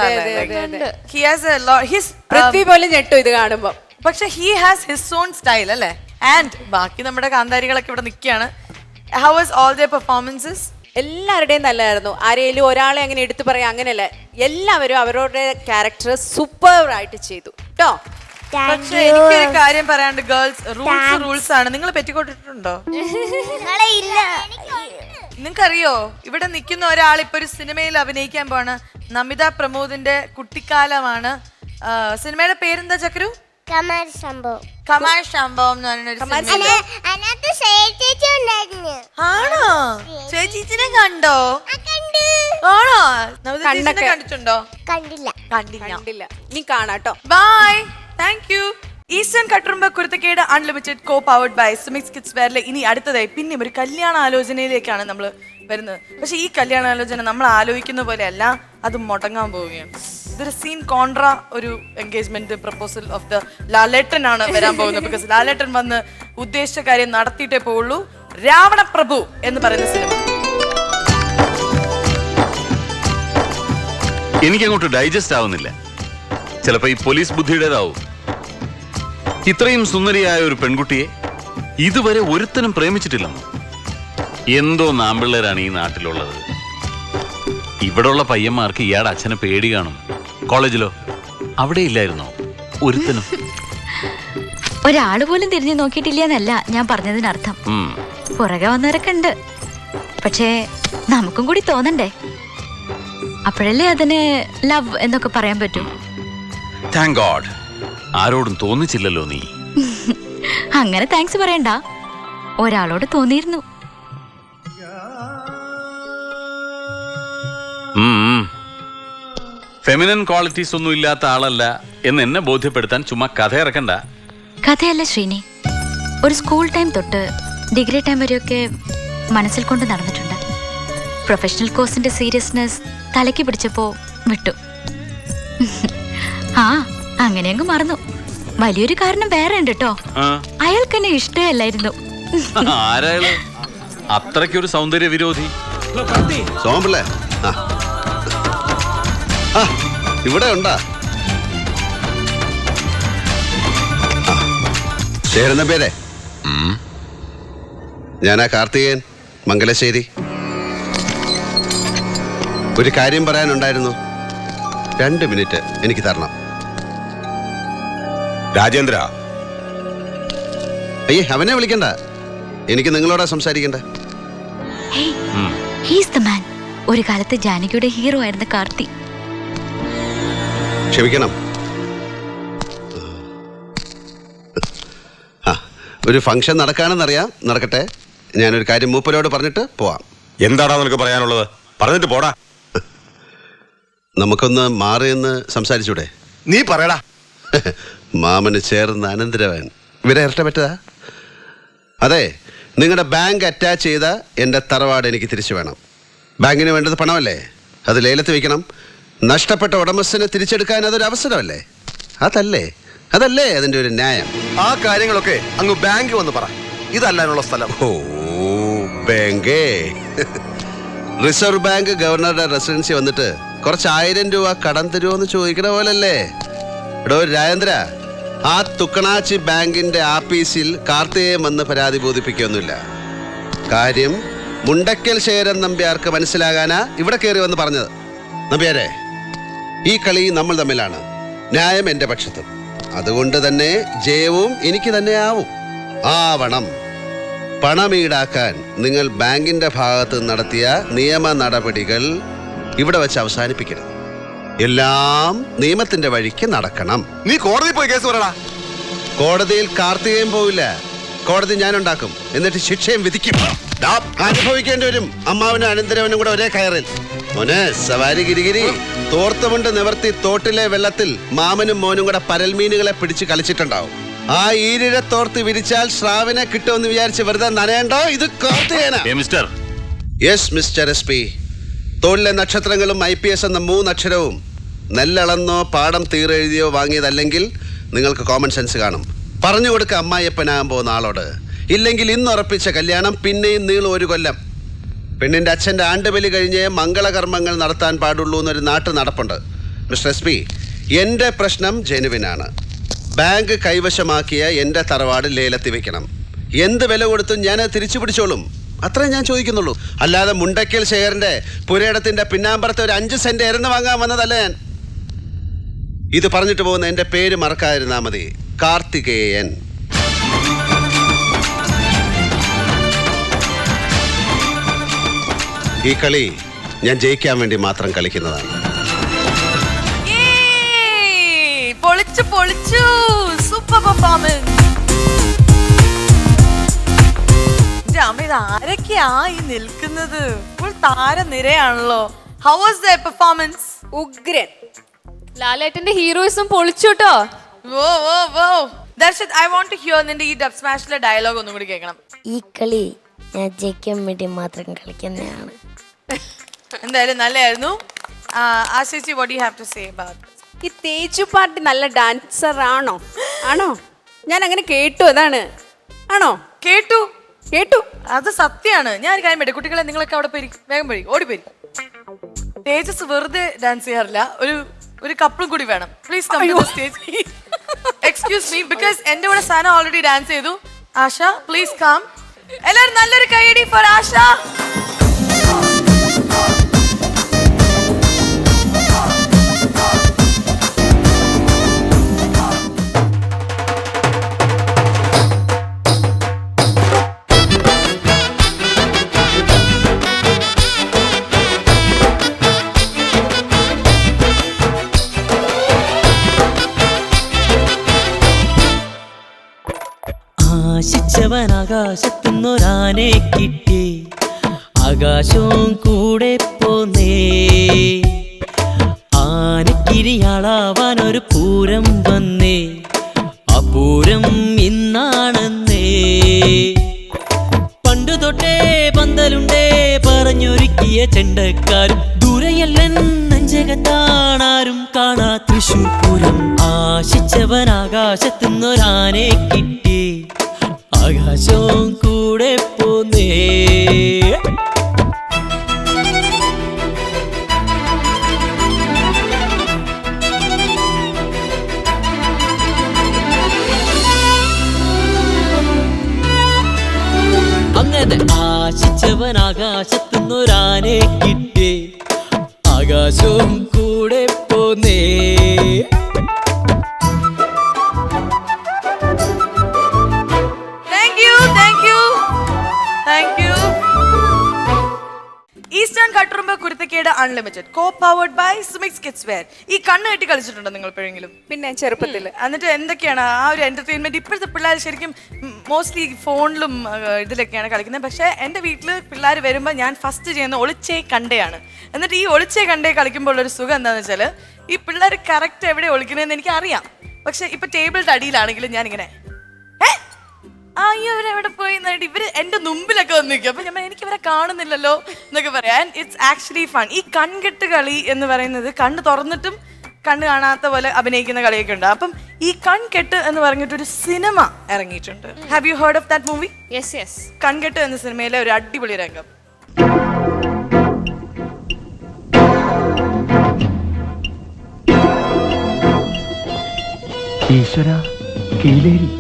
പൃഥ്വി പോലെ ഞെട്ടു ഇത് കാണുമ്പോ. പക്ഷെ he has his own style അല്ലേ? ആൻഡ് ബാക്കി നമ്മുടെ കാന്താരികളൊക്കെ ഇവിടെ നിൽക്കുകയാണ്. How was all their performances? എല്ലാവരുടെയും നല്ലതായിരുന്നു. ആരെങ്കിലും ഒരാളെ അങ്ങനെ എടുത്തു പറയാം അങ്ങനെയല്ല, എല്ലാവരും അവരുടെ ക്യാരക്ടർ സൂപ്പർ ആയിട്ട് ചെയ്തു കേട്ടോ. പക്ഷെ എനിക്കൊരു കാര്യം പറയാണ്ട്, ഗേൾസ് റൂൾസ് ആണ്. നിങ്ങൾ പെറ്റിക്കോട്ടിട്ടുണ്ടോ? നിങ്ങൾക്കറിയോ ഇവിടെ നിൽക്കുന്ന ഒരാൾ ഇപ്പൊ ഒരു സിനിമയിൽ അഭിനയിക്കാൻ പോവാണ്. നമിത പ്രമോദിന്റെ കുട്ടിക്കാലമാണ്. സിനിമയുടെ പേരെന്താ ചക്രു? കമാൽ സംഭവം കമാൽ സംഭവം എന്ന് പറഞ്ഞൊരു സിനിമയില്. അതിനകത്ത് ചേച്ചി ഉണ്ടായിരുന്നു. ആണോ? ചേച്ചിനെ കണ്ടോ? കണ്ടു. ആണോ? നവതി ചേച്ചിനെ കണ്ടൊക്കെ. കണ്ടിട്ടുണ്ടോ? കണ്ടില്ല. കണ്ടില്ല. നീ കാണാട്ടോ. Bye. Thank you. Eastern Katturumbu Kuruthakkedu unlimited co powered by Sumix kids വെയറിലെ ഇനി അടുത്തതായി പിന്നെയും ഒരു കല്യാണ ആലോചനയിലേക്കാണ് നമ്മൾ വരുന്നത്. പക്ഷെ ഈ കല്യാണ ആലോചന നമ്മൾ ആലോചിക്കുന്ന പോലെയല്ല, അത് മുടങ്ങാൻ പോവുകയാണ്. ഇതൊരു സീൻ കോൺട്ര ഒരു എൻഗേജ്മെന്റ് പ്രപ്പോസൽ ഓഫ് ദ ലാലേട്ടൻ ആണ് വരാൻ പോകുന്നത്. ബിക്കോസ് ലാലേട്ടൻ വന്ന് ഉദ്ദേശിച്ച കാര്യം നടത്തിയിട്ടേ പോവുള്ളൂ. രാവണ പ്രഭു എന്ന് പറയുന്ന സിനിമ എനിക്കങ്ങോട്ട് ഡൈജസ്റ്റ് ആവുന്നില്ല. ചിലപ്പോ ഈ പോലീസ് ബുദ്ധിയുടേതാവും. ഇത്രയും സുന്ദരിയായ ഒരു പെൺകുട്ടിയെ ഇതുവരെ ഒരുത്തനും പ്രേമിച്ചിട്ടില്ലെന്ന്. എന്തോ നാമ്പിള്ളേരാണ് ഈ നാട്ടിലുള്ളത്. ഇവിടെയുള്ള പയ്യന്മാർക്ക് ഇയാടെ അച്ഛനെ പേടി കാണും. കോളേജിലോ അവിടെ ഇല്ലായിരുന്നോ ഒരുത്തനും? ഒരാള് പോലും തിരിഞ്ഞു നോക്കിയിട്ടില്ലെന്നല്ല ഞാൻ പറഞ്ഞതിനർത്ഥം. പുറകെ വന്നവരൊക്കെ ഉണ്ട്. പക്ഷേ നമുക്കും കൂടി തോന്നണ്ടേ? അപ്പോഴല്ലേ അതിന് ലവ് എന്നൊക്കെ പറയാൻ പറ്റൂ. താങ്ക് ഗോഡ്, ആരോടും തോന്നിച്ചില്ലല്ലോ നീ. അങ്ങനെ താങ്ക്സ് പറയണ്ട, ഒരാളോട് തോന്നിയിരുന്നു. ഫെമിനൻ ക്വാളിറ്റീസ് ഒന്നും ഇല്ലാത്ത ആളല്ല എന്ന് എന്നെ ബോധ്യപ്പെടുത്താൻ ചുമ്മാ കഥ ഇറക്കണ്ട. കഥയല്ല ശ്രീനി, ഒരു സ്കൂൾ ടൈം തൊട്ട് ഡിഗ്രി ടൈം വരെയൊക്കെ മനസ്സിൽ കൊണ്ട് നടന്നിട്ടുണ്ട്. പ്രൊഫഷണൽ കോഴ്സിന്റെ സീരിയസ്നെസ് തലയ്ക്ക് പിടിച്ചപ്പോ വിട്ടു. ആ അങ്ങനെയങ്ങ് മറന്നു. വലിയൊരു കാരണം വേറെ ഉണ്ട് കേട്ടോ. അയാൾക്ക് എന്നെ ഇഷ്ടമല്ലായിരുന്നു. ആരാള് അത്രയ്ക്കൊരു സൗന്ദര്യ വിരോധി? സോമപിള്ളേ, ഇവിടെ ഉണ്ടാ ചേരുന്ന പേരെ? ഞാനാ കാർത്തികേയൻ, മംഗലശ്ശേരി. ഒരു കാര്യം പറയാനുണ്ടായിരുന്നു. 2 മിനിറ്റ് എനിക്ക് തരണം. രാജേന്ദ്ര. അയ്യേ, അവനെ വിളിക്കണ്ട, എനിക്ക് നിങ്ങളോടാ സംസാരിക്കണ്ട. ഒരു കാലത്ത് ജാനകിയുടെ ഹീറോ ആയിരുന്ന കാർത്തി. ക്ഷമിക്കണം. ഒരു ഫംഗ്ഷൻ നടക്കാണെന്നറിയാം, നടക്കട്ടെ. ഞാനൊരു കാര്യം മൂപ്പരോട് പറഞ്ഞിട്ട് പോവാം. എന്താടാ നിനക്ക് പറയാനുള്ളത്? പറഞ്ഞിട്ട് പോടാ. നമുക്കൊന്ന് മാറിയെന്ന് സംസാരിച്ചൂടെ? നീ പറയടാ. മാമന് ചേർന്ന് അനന്തരവൻ ഇവരെ ഇരട്ട പറ്റതാ? അതെ, നിങ്ങളുടെ ബാങ്ക് അറ്റാച്ച് ചെയ്ത എൻ്റെ തറവാട് എനിക്ക് തിരിച്ചു വേണം. ബാങ്കിന് വേണ്ടത് പണമല്ലേ? അത് ലേലത്ത് വയ്ക്കണം. നഷ്ടപ്പെട്ട ഉടമസ്ഥനെ തിരിച്ചെടുക്കാൻ അതൊരു അവസരമല്ലേ? അതല്ലേ അതിൻ്റെ ഒരു ന്യായം? ആ കാര്യങ്ങളൊക്കെ അങ്ങ് ബാങ്ക് വന്ന് പറ. ഇതല്ലാനുള്ള സ്ഥലം. ഓ, ബാങ്കേ. റിസർവ് ബാങ്ക് ഗവർണറുടെ റെസിഡൻസി വന്നിട്ട് കുറച്ച് 1000 രൂപ കടം തരുമോ എന്ന് ചോദിക്കണ പോലല്ലേ? എടോ രാജേന്ദ്ര, ആ തുക്കണാച്ചി ബാങ്കിന്റെ ആഫീസിൽ കാർത്തികേയൻ വന്ന് പരാതി ബോധിപ്പിക്കുകയൊന്നുമില്ല. കാര്യം മുണ്ടക്കൽ ശേഖരൻ നമ്പ്യാർക്ക് മനസ്സിലാകാനാ ഇവിടെ കയറി വന്ന് പറഞ്ഞത്. നമ്പ്യാരെ, ഈ കളി നമ്മൾ തമ്മിലാണ്. ന്യായം എൻ്റെ പക്ഷത്തും. അതുകൊണ്ട് തന്നെ ജയവും എനിക്ക് തന്നെ ആവണം. പണം ഈടാക്കാൻ നിങ്ങൾ ബാങ്കിന്റെ ഭാഗത്ത് നടത്തിയ നിയമ നടപടികൾ ഇവിടെ വെച്ച് അവസാനിപ്പിക്കരുത്. എല്ലാം നിയമത്തിന്റെ വഴിക്ക് നടക്കണം. നീ കോടതി പോയി കേസ് പറയടാ. കോടതിയിൽ കാർത്തികേയൻ പോവില്ല. കോടതി ഞാനുണ്ടാക്കും, എന്നിട്ട് ശിക്ഷയും വിധിക്കും. അനുഭവിക്കേണ്ടി വരും അമ്മാവനും അനന്തരവനും കൂടെ ഒരേ കയറിൽ. മോനെ സവാരി ഗിരിഗിരി, തോർത്തുമുണ്ട് നിവർത്തി തോട്ടിലെ വെള്ളത്തിൽ മാമനും മോനും കൂടെ പരൽമീനുകളെ പിടിച്ച് കളിച്ചിട്ടുണ്ടാവും. ആ ഈരിഴ തോർത്ത് വിരിച്ചാൽ ശ്രാവിനെ കിട്ടുമെന്ന് വിചാരിച്ച് വെറുതെ നനയണ്ടോ? ഇത് കാർത്തികേയനാ. Yes mister SP. തോളിലെ നക്ഷത്രങ്ങളും IPS എന്ന 3 അക്ഷരവും നെല്ലളന്നോ പാടം തീരെഴുതിയോ വാങ്ങിയതല്ലെങ്കിൽ നിങ്ങൾക്ക് കോമൺ സെൻസ് കാണും. പറഞ്ഞു കൊടുക്ക അമ്മായിയപ്പനാകാൻ പോകുന്ന ആളോട്. ഇല്ലെങ്കിൽ ഇന്ന് ഉറപ്പിച്ച കല്യാണം പിന്നെയും നീളും 1 കൊല്ലം. പെണ്ണിന്റെ അച്ഛൻ്റെ ആണ്ടുബലി കഴിഞ്ഞ് മംഗളകർമ്മങ്ങൾ നടത്താൻ പാടുള്ളൂ എന്നൊരു നാട്ടു നടപ്പുണ്ട്. മിസ്റ്റർ SP, എൻ്റെ പ്രശ്നം ജെനുവിനാണ്. ബാങ്ക് കൈവശമാക്കിയ എൻ്റെ തറവാട് ലേലത്തിൽ വെക്കണം. എന്ത് വില കൊടുത്തും ഞാൻ തിരിച്ചു പിടിച്ചോളും. അത്രേ ഞാൻ ചോദിക്കുന്നുള്ളൂ. അല്ലാതെ മുണ്ടക്കൽ ശേഖരന്റെ പുരയിടത്തിന്റെ പിന്നാമ്പറത്തെ ഒരു 5 സെന്റ് എരന്ന് വാങ്ങാൻ വന്നതല്ല ഞാൻ. ഇത് പറഞ്ഞിട്ട് പോകുന്ന എൻ്റെ പേര് മറക്കാതിരുന്നാ മതി. കാർത്തികേയൻ. ഈ കളി ഞാൻ ജയിക്കാൻ വേണ്ടി മാത്രം കളിക്കുന്നതാണ്. പൊളിച്ചു ഇത് ആരൊക്കെയാ ഈ നിൽക്കുന്നത്? ഫുൾ താരനിരയാണല്ലോ. How was the performance? ഉഗ്രൻ. ലാലേട്ടന്റെ ഹീറോയിസം പൊളിച്ചുട്ടോ. Wow wow wow. Darshith, I want to hear നിന്റെ ഈ ഡബ് സ്മാഷിലെ ഡയലോഗ് ഒന്നും കൂടി കേൾക്കണം. ഈ കളി ഞാൻ ജയിക്കാൻ വേണ്ടി മാത്രം കളിക്കുന്നതാണ്. എന്തായാലും നല്ലതായിരുന്നു. ആശിച്ചി, what do you have to say about this? ഈ തേജു പാട്ടി നല്ല ഡാൻസർ ആണോ? ആണോ? ഞാൻ അങ്ങനെ കേട്ടു. അതാണ്. ആണോ? കേട്ടു. അത് സത്യമാണ്. ഞാൻ ഒരു കാര്യം പറയട്ടെ, കുട്ടികളെ നിങ്ങളൊക്കെ അവിടെ പോയി വേഗം പോയി ഓടിപ്പോയി. തേജസ് വെറുതെ ഡാൻസ് ചെയ്യാറില്ല. ഒരു കപ്പിളും കൂടി വേണം. Please come to the stage. Excuse me, because എന്റെ കൂടെ സന ഓൾറെഡി ഡാൻസ് ചെയ്തു. Asha, please come. എല്ലാവരും നല്ലൊരു കൈയടി ഫോർ ആശ. ആശിച്ചവൻ ആകാശത്തുന്നൊരാനെ കിട്ടി, ആകാശവും കൂടെ പോന്നേ. ആനക്കിരിയാളാവാൻ ഒരു പൂരം വന്നേ, ആ പൂരം ഇന്നാണെന്നേ. പണ്ടു തൊട്ടേ പന്തലുണ്ടേ പറഞ്ഞൊരുക്കിയ ചെണ്ടക്കാരും, ദൂരെയല്ലൻ നെഞ്ചകത്താണാരും കാണാ തൃശൂർ പൂരം. ആശിച്ചവൻ ആകാശത്തുന്നൊരാനെ കിട്ടി, ആകാശവും കൂടെ പോന്നേ. അങ്ങനെ ആശിച്ചവൻ ആകാശത്തുന്നൊരാനെ കിട്ടി, ആകാശവും കൂടെ പോന്നേ. Eastern Katturumbu Kuruthakkedu unlimited, co powered by Sumix kids wear. ഈ കണ്ണ് കെട്ടി കളിച്ചിട്ടുണ്ടോ നിങ്ങൾ എപ്പോഴെങ്കിലും? പിന്നെ ചെറുപ്പത്തില്. എന്നിട്ട് എന്തൊക്കെയാണ് ആ ഒരു എന്റർടൈൻമെന്റ്? ഇപ്പോഴത്തെ പിള്ളേർ ശരിക്കും മോസ്റ്റ്ലി ഫോണിലും ഇതിലൊക്കെയാണ് കളിക്കുന്നത്. പക്ഷേ എൻ്റെ വീട്ടിൽ പിള്ളേർ വരുമ്പോൾ ഞാൻ ഫസ്റ്റ് ചെയ്യുന്ന ഒളിച്ചേ കണ്ടയാണ്. എന്നിട്ട് ഈ ഒളിച്ചേ കണ്ടേ കളിക്കുമ്പോൾ ഉള്ളൊരു സുഖം എന്താണെന്ന് വെച്ചാൽ, ഈ പിള്ളേർ കറക്റ്റ് എവിടെ ഒളിക്കണേന്ന് എനിക്ക് അറിയാം. പക്ഷെ ഇപ്പൊ ടേബിളിന്റെ അടിയിലാണെങ്കിലും ഞാനിങ്ങനെ അയ്യോ ഇവരെവിടെ പോയി എന്നിട്ട് ഇവര് എന്റെ മുമ്പിലൊക്കെ വന്ന് നിൽക്കും. അപ്പൊ ഞാൻ എനിക്ക് ഇവരെ കാണുന്നില്ലല്ലോ എന്നൊക്കെ പറയാം. It's actually fun. ഈ കൺകെട്ട് കളി എന്ന് പറയുന്നത് കണ്ണ് തുറന്നിട്ടും കണ്ണ് കാണാത്ത പോലെ അഭിനയിക്കുന്ന കളിയൊക്കെ ഉണ്ട്. അപ്പം ഈ കൺകെട്ട് എന്ന് പറഞ്ഞിട്ടൊരു സിനിമ ഇറങ്ങിയിട്ടുണ്ട്. Have you heard of that movie? Yes yes. Kankettu എന്ന സിനിമയിലെ ഒരു അടിപൊളി രംഗം. ഈശ്വര, കീലേരി.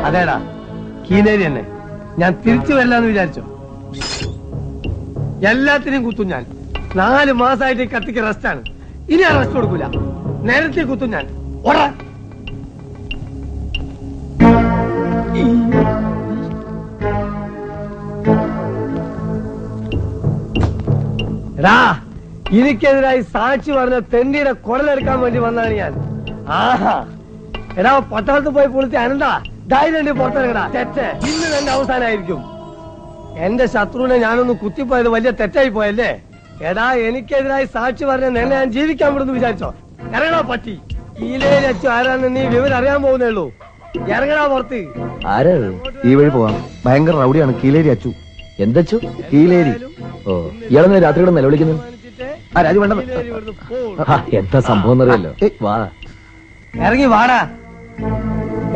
അതേടാ, കീലേരി തന്നെ. ഞാൻ തിരിച്ചു വരില്ലാന്ന് വിചാരിച്ചോ? എല്ലാത്തിനും കുത്തും ഞാൻ. 4 മാസമായിട്ട് ഈ കത്തിക്ക് റെസ്റ്റാണ്. ഇനി ആ റെസ്റ്റ് കൊടുക്കൂല. നേരത്തെ കുത്തും ഞാൻ. ഓടാ. എടാ, എനിക്കെതിരായി സാക്ഷി പറഞ്ഞ തെണ്ടിയുടെ കുടലെടുക്കാൻ വേണ്ടി വന്നാണ് ഞാൻ. ആഹാ, എടാ പട്ടാളത്ത് പോയി പൊളിച്ച് അനന്താ ധൈര്യം പുറത്തിറങ്ങടാ. തെറ്റ് ഇന്ന് എന്റെ അവസാനമായിരിക്കും. എന്റെ ശത്രുവിനെ ഞാനൊന്ന് കുത്തിപ്പോയത് വലിയ തെറ്റായി പോയല്ലേ? എടാ, എനിക്കെതിരായി സാക്ഷി പറഞ്ഞ നിന്നെ ഞാൻ ജീവിക്കാൻ വിടുന്നു വിചാരിച്ചോ? ഇറങ്ങടാ പട്ടി. കീലേരി അച്ചു ആരാന്ന് നീ വിവരം അറിയാൻ പോകുന്നേ ഉള്ളൂ. ഇറങ്ങടാ പുറത്ത്. ആരാ ഈ വഴി പോവാം? ഭയങ്കര റൗഡിയാണ് കീലേരി അച്ചു. എന്തച്ചു? കീലേരി. ഓ, ഇയാളെന്ന് രാത്രിയുടെ നിലവിളിക്കുന്നത്? ആ രാജു വേണ്ട. എന്താ സംഭവം എന്നറിയല്ലോ. വാ, ഇറങ്ങി വാടാ.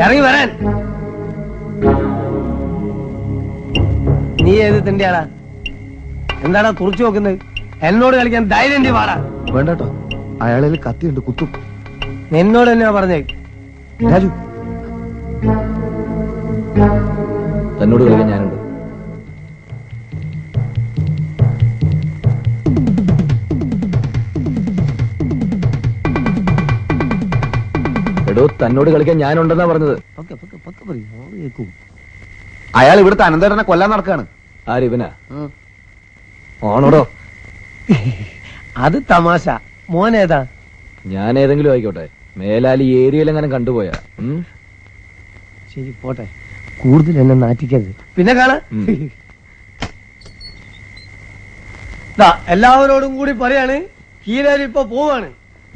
ഇറങ്ങി വരാൻ. നീ ഏത് തിണ്ടിയാടാ? എന്താടാ തുറച്ചു നോക്കുന്നത്? എന്നോട് കളിക്കാൻ ധൈര്യം വാടാ. വേണ്ടട്ടോ, അയാളിൽ കത്തിയുണ്ട്, കുത്തും. എന്നോട് തന്നെയാ പറഞ്ഞേ. രാജു, തന്നോട് കളിക്കാൻ ഞാനുണ്ട്. എടോ, തന്നോട് കളിക്കാൻ ഞാനുണ്ടെന്നാ പറഞ്ഞത്. അയാൾ ഇവിടുത്തെ അനന്തരനെ കൊല്ലാൻ നടക്കാണ്. ആരിവനാ? ഓണോടോ? അത് തമാശ. മോനേതാ? ഞാൻ ഏതെങ്കിലും ആയിക്കോട്ടെ, മേലാൽ ഈ ഏരിയയിലെങ്ങനെ കണ്ടുപോയാ. ശരി, പോട്ടെ. കൂടുതൽ എന്നെ നാറ്റിക്കരുത്. പിന്നെ കാണാ എല്ലാവരോടും കൂടി പറയാണ്, കീലേരി ഇപ്പൊ പോവാണ്.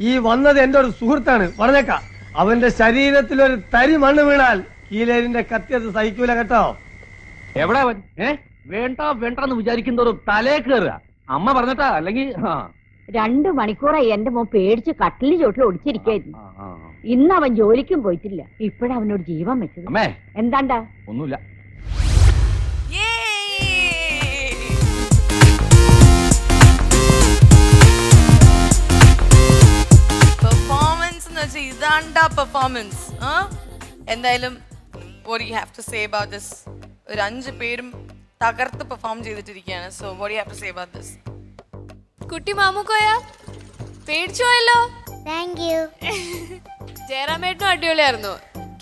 ഈ വന്നത് എന്റെ ഒരു സുഹൃത്താണ്, പറഞ്ഞേക്കാം. അവന്റെ ശരീരത്തിൽ ഒരു തരി മണ്ണ് വീണാൽ കീലേരിന്റെ കത്തിയത് സഹിക്കൂല കേട്ടോ. എവിടെ അവൻ? വേണ്ട വേണ്ടെന്ന് വിചാരിക്കുന്നവരും തലേ കയറുക. അമ്മ പറഞ്ഞിട്ടാ, അല്ലെങ്കിൽ 2 മണിക്കൂറായി എന്റെ മോൻ പേടിച്ച് കട്ടിലിന് ചോട്ടിൽ ഒടിച്ചിരിക്കായിരുന്നു. ഇന്ന് അവൻ ജോലിക്കും പോയിട്ടില്ല. ഇപ്പഴവനോട് ജീവൻ വെച്ചത്. അമ്മേ എന്താണ്ടാ? ഒന്നുമില്ല. പെർഫോമൻസ് എന്ന് വെച്ചാൽ ഇതാണ്ടാ പെർഫോമൻസ്. എന്തായാലും what do you have to say about this? ഒരു 5 പേരും തകർത്ത് പെർഫോം ചെയ്തിട്ടിരിക്കുകയാണ്. So what do you have to say about this? കുട്ടി മാമുക്കോയ പേടിച്ചു പോയല്ലോ. Thank you. ജയറാമേട്ടനും അടിപൊളിയായിരുന്നു.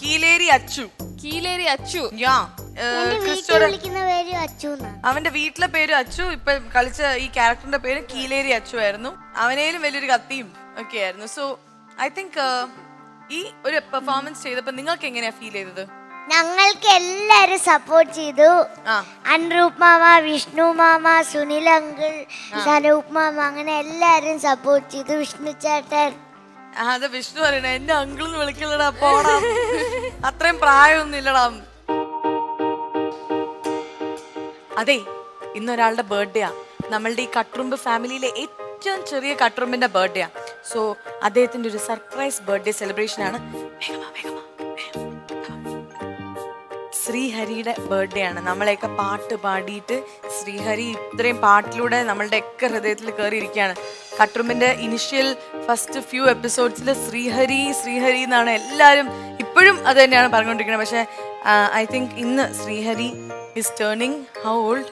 കീലേരി അച്ചു. കീലേരി അച്ചു. വിളിക്കുന്ന പേര് അച്ചു. അവന്റെ വീട്ടിലെ പേര് അച്ചു. ഇപ്പൊ കളിച്ച ഈ ക്യാരക്ടറിന്റെ പേര് കീലേരി അച്ചു ആയിരുന്നു. അവനേലും വലിയൊരു കത്തിയും ഒക്കെ ആയിരുന്നു. സോ ഐ തിങ്ക് ഈ ഒരു പെർഫോമൻസ് ചെയ്തപ്പോ നിങ്ങൾക്ക് എങ്ങനെയാ ഫീൽ ചെയ്തത്? ഞങ്ങൾക്ക് എല്ലാരും സപ്പോർട്ട് ചെയ്തു. അൻറൂപ് മാമ, വിഷ്ണു മാമ, സുനിൽ അങ്കിൾ, സനൂപ് മാമ, അങ്ങനെ എല്ലാരും സപ്പോർട്ട് ചെയ്തു. വിഷ്ണു ചേട്ടൻ. അത് വിഷ്ണു പറയണ എന്നെ അങ്കിളെന്ന് വിളിക്കലടാ, പോടാ, അത്രയും പ്രായമൊന്നും ഇല്ലടാ. അതെ, ഇന്നൊരാളുടെ ബർത്ത്ഡേ ആ. നമ്മളുടെ ഈ കട്ടുറുമ്പ് ഫാമിലിയിലെ ഏറ്റവും ചെറിയ കട്ടുറുമ്പിന്റെ ബർത്ത്ഡേ ആ. സോ അദ്ദേഹത്തിന്റെ ഒരു സർപ്രൈസ് ബർത്ത്ഡേ സെലിബ്രേഷൻ ആണ്. ശ്രീഹരിയുടെ ബർത്ത്ഡേ ആണ്. നമ്മളെയൊക്കെ പാട്ട് പാടിയിട്ട് ശ്രീഹരി ഇത്രയും പാട്ടിലൂടെ നമ്മളുടെ ഒക്കെ ഹൃദയത്തിൽ കയറിയിരിക്കുകയാണ്. കട്ടുറുമ്പിന്റെ ഇനിഷ്യൽ ഫസ്റ്റ് ഫ്യൂ എപ്പിസോഡ്സിൽ ശ്രീഹരി ശ്രീഹരി എന്നാണ് എല്ലാവരും ഇപ്പോഴും അത് തന്നെയാണ് പറഞ്ഞുകൊണ്ടിരിക്കുന്നത്. പക്ഷേ ഐ തിങ്ക് ഇന്ന് Sreehari is turning how old?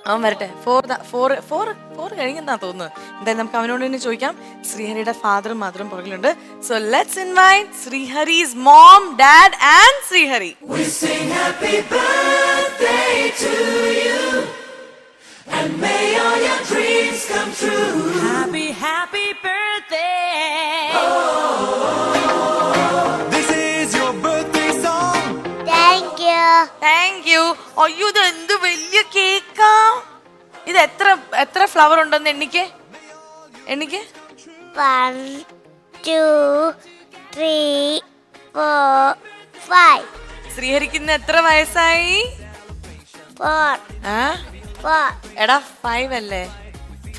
അവൻ വരട്ടെ, 4 കഴിഞ്ഞെന്നാ തോന്നുന്നത്. എന്തായാലും നമുക്ക് അവനോട് തന്നെ ചോദിക്കാം. ശ്രീഹരിയുടെ ഫാദറും മദറും പുറകിലുണ്ട്. സോ ലെറ്റ്സ് ഇൻവൈറ്റ് ശ്രീഹരി's mom, dad and Srihari. We sing happy birthday to you and may all your dreams come true. Happy, happy birthday. This is your birthday song. Thank you. Thank you. അയ്യോ, ഇത് എന്ത് വലിയ കേക്കാ! ഇത് എത്ര ഫ്ലവർ ഉണ്ടെന്ന് എണ്ണിക്ക്. 1 2 3 4 5. ശ്രീഹരിക്ക് ഇന്ന് എത്ര വയസ്സായി? 4. എടാ 5 അല്ലേ?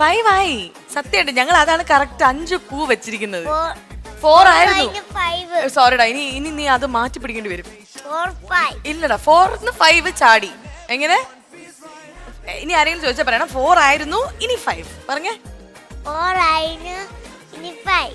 5 ആയി. സത്യമായിട്ട് ഞങ്ങൾ അതാണ് കറക്റ്റ് 5 പൂ വെച്ചിരിക്കുന്നത്. 4 ആയിരുന്നു. സോറിടാ, ഇനി നീ അത് മാറ്റി പിടിക്കേണ്ടി വരും. 4 5. ഇല്ലടാ, 4ന്ന് 5 ചാടി. എങ്ങനെ? ഇനി ആരെങ്കിലും ചോദിച്ചാൽ പറയണം 4 ആയിരുന്നു ഇനി 5 പറഞ്ഞേ. 4 ആയിരുന്നു ഇനി 5.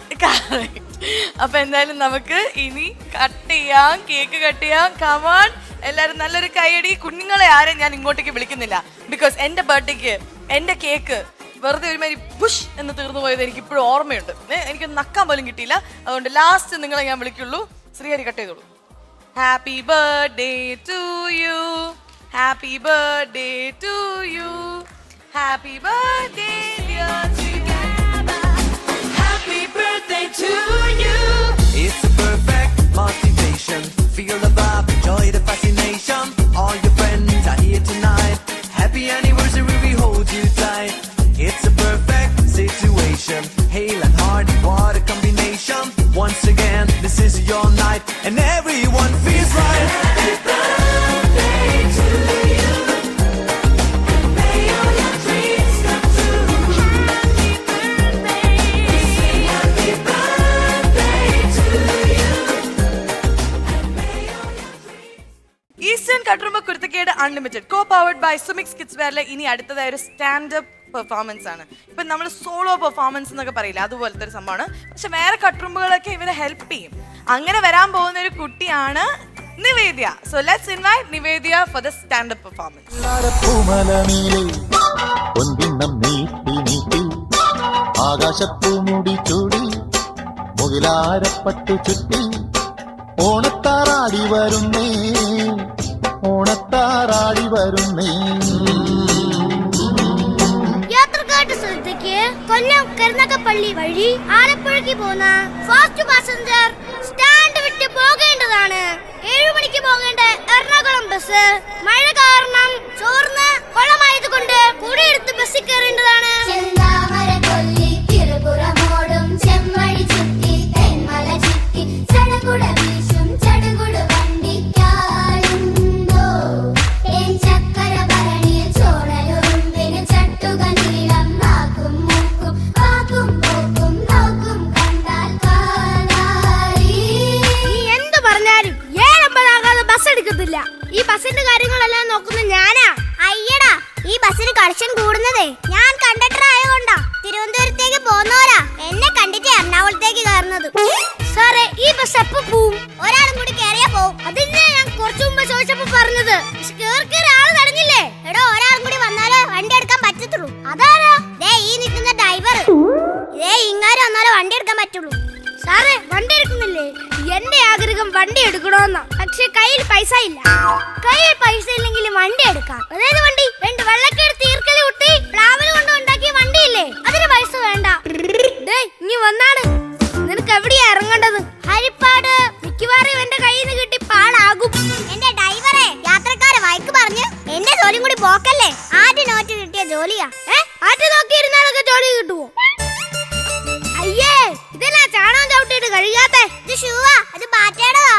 അപ്പൊ എന്തായാലും നമുക്ക് ഇനി കട്ട് ചെയ്യാം, കേക്ക് കട്ട് ചെയ്യാം. കമോൺ എല്ലാരും നല്ലൊരു കൈയടി. കുഞ്ഞുങ്ങളെ ആരെയും ഞാൻ ഇങ്ങോട്ടേക്ക് വിളിക്കുന്നില്ല. ബിക്കോസ് എന്റെ ബർത്ത്ഡേക്ക് എന്റെ കേക്ക് വെറുതെ ഒരുമാതിരി ബുഷ് എന്ന് തീർന്നു പോയത് എനിക്ക് ഇപ്പോഴും ഓർമ്മയുണ്ട്. എനിക്ക് നക്കാൻ പോലും കിട്ടിയില്ല. അതുകൊണ്ട് ലാസ്റ്റ് നിങ്ങളെ ഞാൻ വിളിക്കുള്ളൂ. ശ്രീഹരി കട്ട് ചെയ്തോളൂ. Happy birthday to you, happy birthday to you, happy birthday dear Sreehari. Happy birthday to you. It's a perfect motivation. Feel the vibe, enjoy the fascination. All your friends are here tonight. Happy anniversary, we hold you tight. It's a perfect situation. Hale and hearty, what a combination. Once again, this is your night, and everyone feels right. Happy birthday to you. May all your dreams come true. Happy birthday. Happy birthday to you. Eastern Katturumbu Kuruthakkedu unlimited co powered by Sumix kids വെയറിലെ ഇനി അടുത്തതായ ഒരു സ്റ്റാൻഡപ്പ് പെർഫോമൻസ് ആണ്. ഇപ്പൊ നമ്മൾ സോളോ പെർഫോമൻസ് എന്നൊക്കെ പറയില്ല, അതുപോലത്തെ ഒരു സംഭവമാണ്. പക്ഷെ വേറെ കട്ടുറുമ്പുകളൊക്കെ ഇവരെ ഹെൽപ്പ് ചെയ്യും. അങ്ങനെ വരാൻ പോകുന്ന ഒരു കുട്ടിയാണ് Nivedya. So let's invite Nivedya for the standup performance. ആകാശത്തു മുടി ചൂടി മുകിലാരപ്പട്ടു ചുറ്റി ഓണത്താറാടി വരുന്നേ, ഓണത്താറാടി വരുന്നേ. യാത്രക്കാരുടെ സ്ഥലത്തേക്ക് കൊല്ലം കരുനാഗപ്പള്ളി വഴി ആലപ്പുഴയ്ക്ക് പോകുന്ന ഫാസ്റ്റ് പാസഞ്ചർ സ്റ്റാൻഡ് വിട്ട് പോകേണ്ടതാണ്. 7 മണിക്ക് പോകേണ്ട എറണാകുളം ബസ് ബസ് മഴ കാരണം ചോർന്ന് കൊളമായതുകൊണ്ട് കൂടെയെടുത്ത് ബസ്സിൽ കയറേണ്ടതാണ്. ഈ ബസിന്റെ കാര്യങ്ങളെല്ലാം നോക്കുന്ന ഞാനാ. അയ്യടാ, ഈ ബസ്സിന് കളക്ഷൻ കൂടുന്നതേ ഞാൻ കണ്ടക്ടർ ആയതുകൊണ്ടാ. തിരുവനന്തപുരത്തേക്ക് പോകുന്നവരാ എന്നെ കണ്ടിട്ട് എറണാകുളത്തേക്ക് കയറുന്നത്. സാറേ, ഈ ബസ് എപ്പോ പോവും? ഒരാളും കൂടി കയറിയാ പോവും. അതിനെ ഞാൻ കുറച്ചു മുമ്പ് ചോദിച്ചപ്പോ പറഞ്ഞത്. ആള് തടഞ്ഞില്ലേ? എടോ, ഒരാളും കൂടി വന്നാലേ വണ്ടി എടുക്കാൻ പറ്റത്തുള്ളൂ. അതാരാ? ദേ ഈ നിൽക്കുന്ന ഡ്രൈവർ. ദേ ഇങ്ങാരും വന്നാലേ വണ്ടി എടുക്കാൻ പറ്റുള്ളൂ. സാറേ, വണ്ടി എടുക്കുന്നില്ലേ? എന്റെ ആഗ്രഹം വണ്ടി എടുക്കണമെന്നാ. പക്ഷെ കയ്യിൽ പൈസ ഇല്ല. കയ്യിൽ പൈസ ഇല്ലെങ്കിൽ വണ്ടി എടുക്കാം. അതായത് വണ്ടി 2 വെള്ളക്കെടുത്ത് ഈർക്കലി കുട്ടി പ്ലാവിൽ കൊണ്ട് ഉണ്ടാക്കിയ വണ്ടിയില്ലേ, അതിന് പൈസ വേണ്ട. ഇനി വന്നാണ്. നിനക്ക് എവിടെയാ ഇറങ്ങേണ്ടത്? ഹരിപ്പാട്. മിക്കവാറും എന്റെ കയ്യിൽ നിന്ന് കിട്ടി പാടാകും. എന്റെ ഡ്രൈവറെ, യാത്രക്കാരെ വൈക്ക് പറഞ്ഞ് എന്റെ ജോലിയും കൂടി പോക്കല്ലേ. ആദ്യ നോറ്റ് കിട്ടിയ ജോലിയാ. ആദ്യം നോക്കിയിരുന്നാലൊക്കെ ജോലി കിട്ടുവോ? അയ്യേ, ഇതെന്നാ ചാണകം ചവിട്ടിട്ട് കഴിയാത്തെ? ഇത് ഷൂവാ, അത് ബാറ്റയുടെതാ.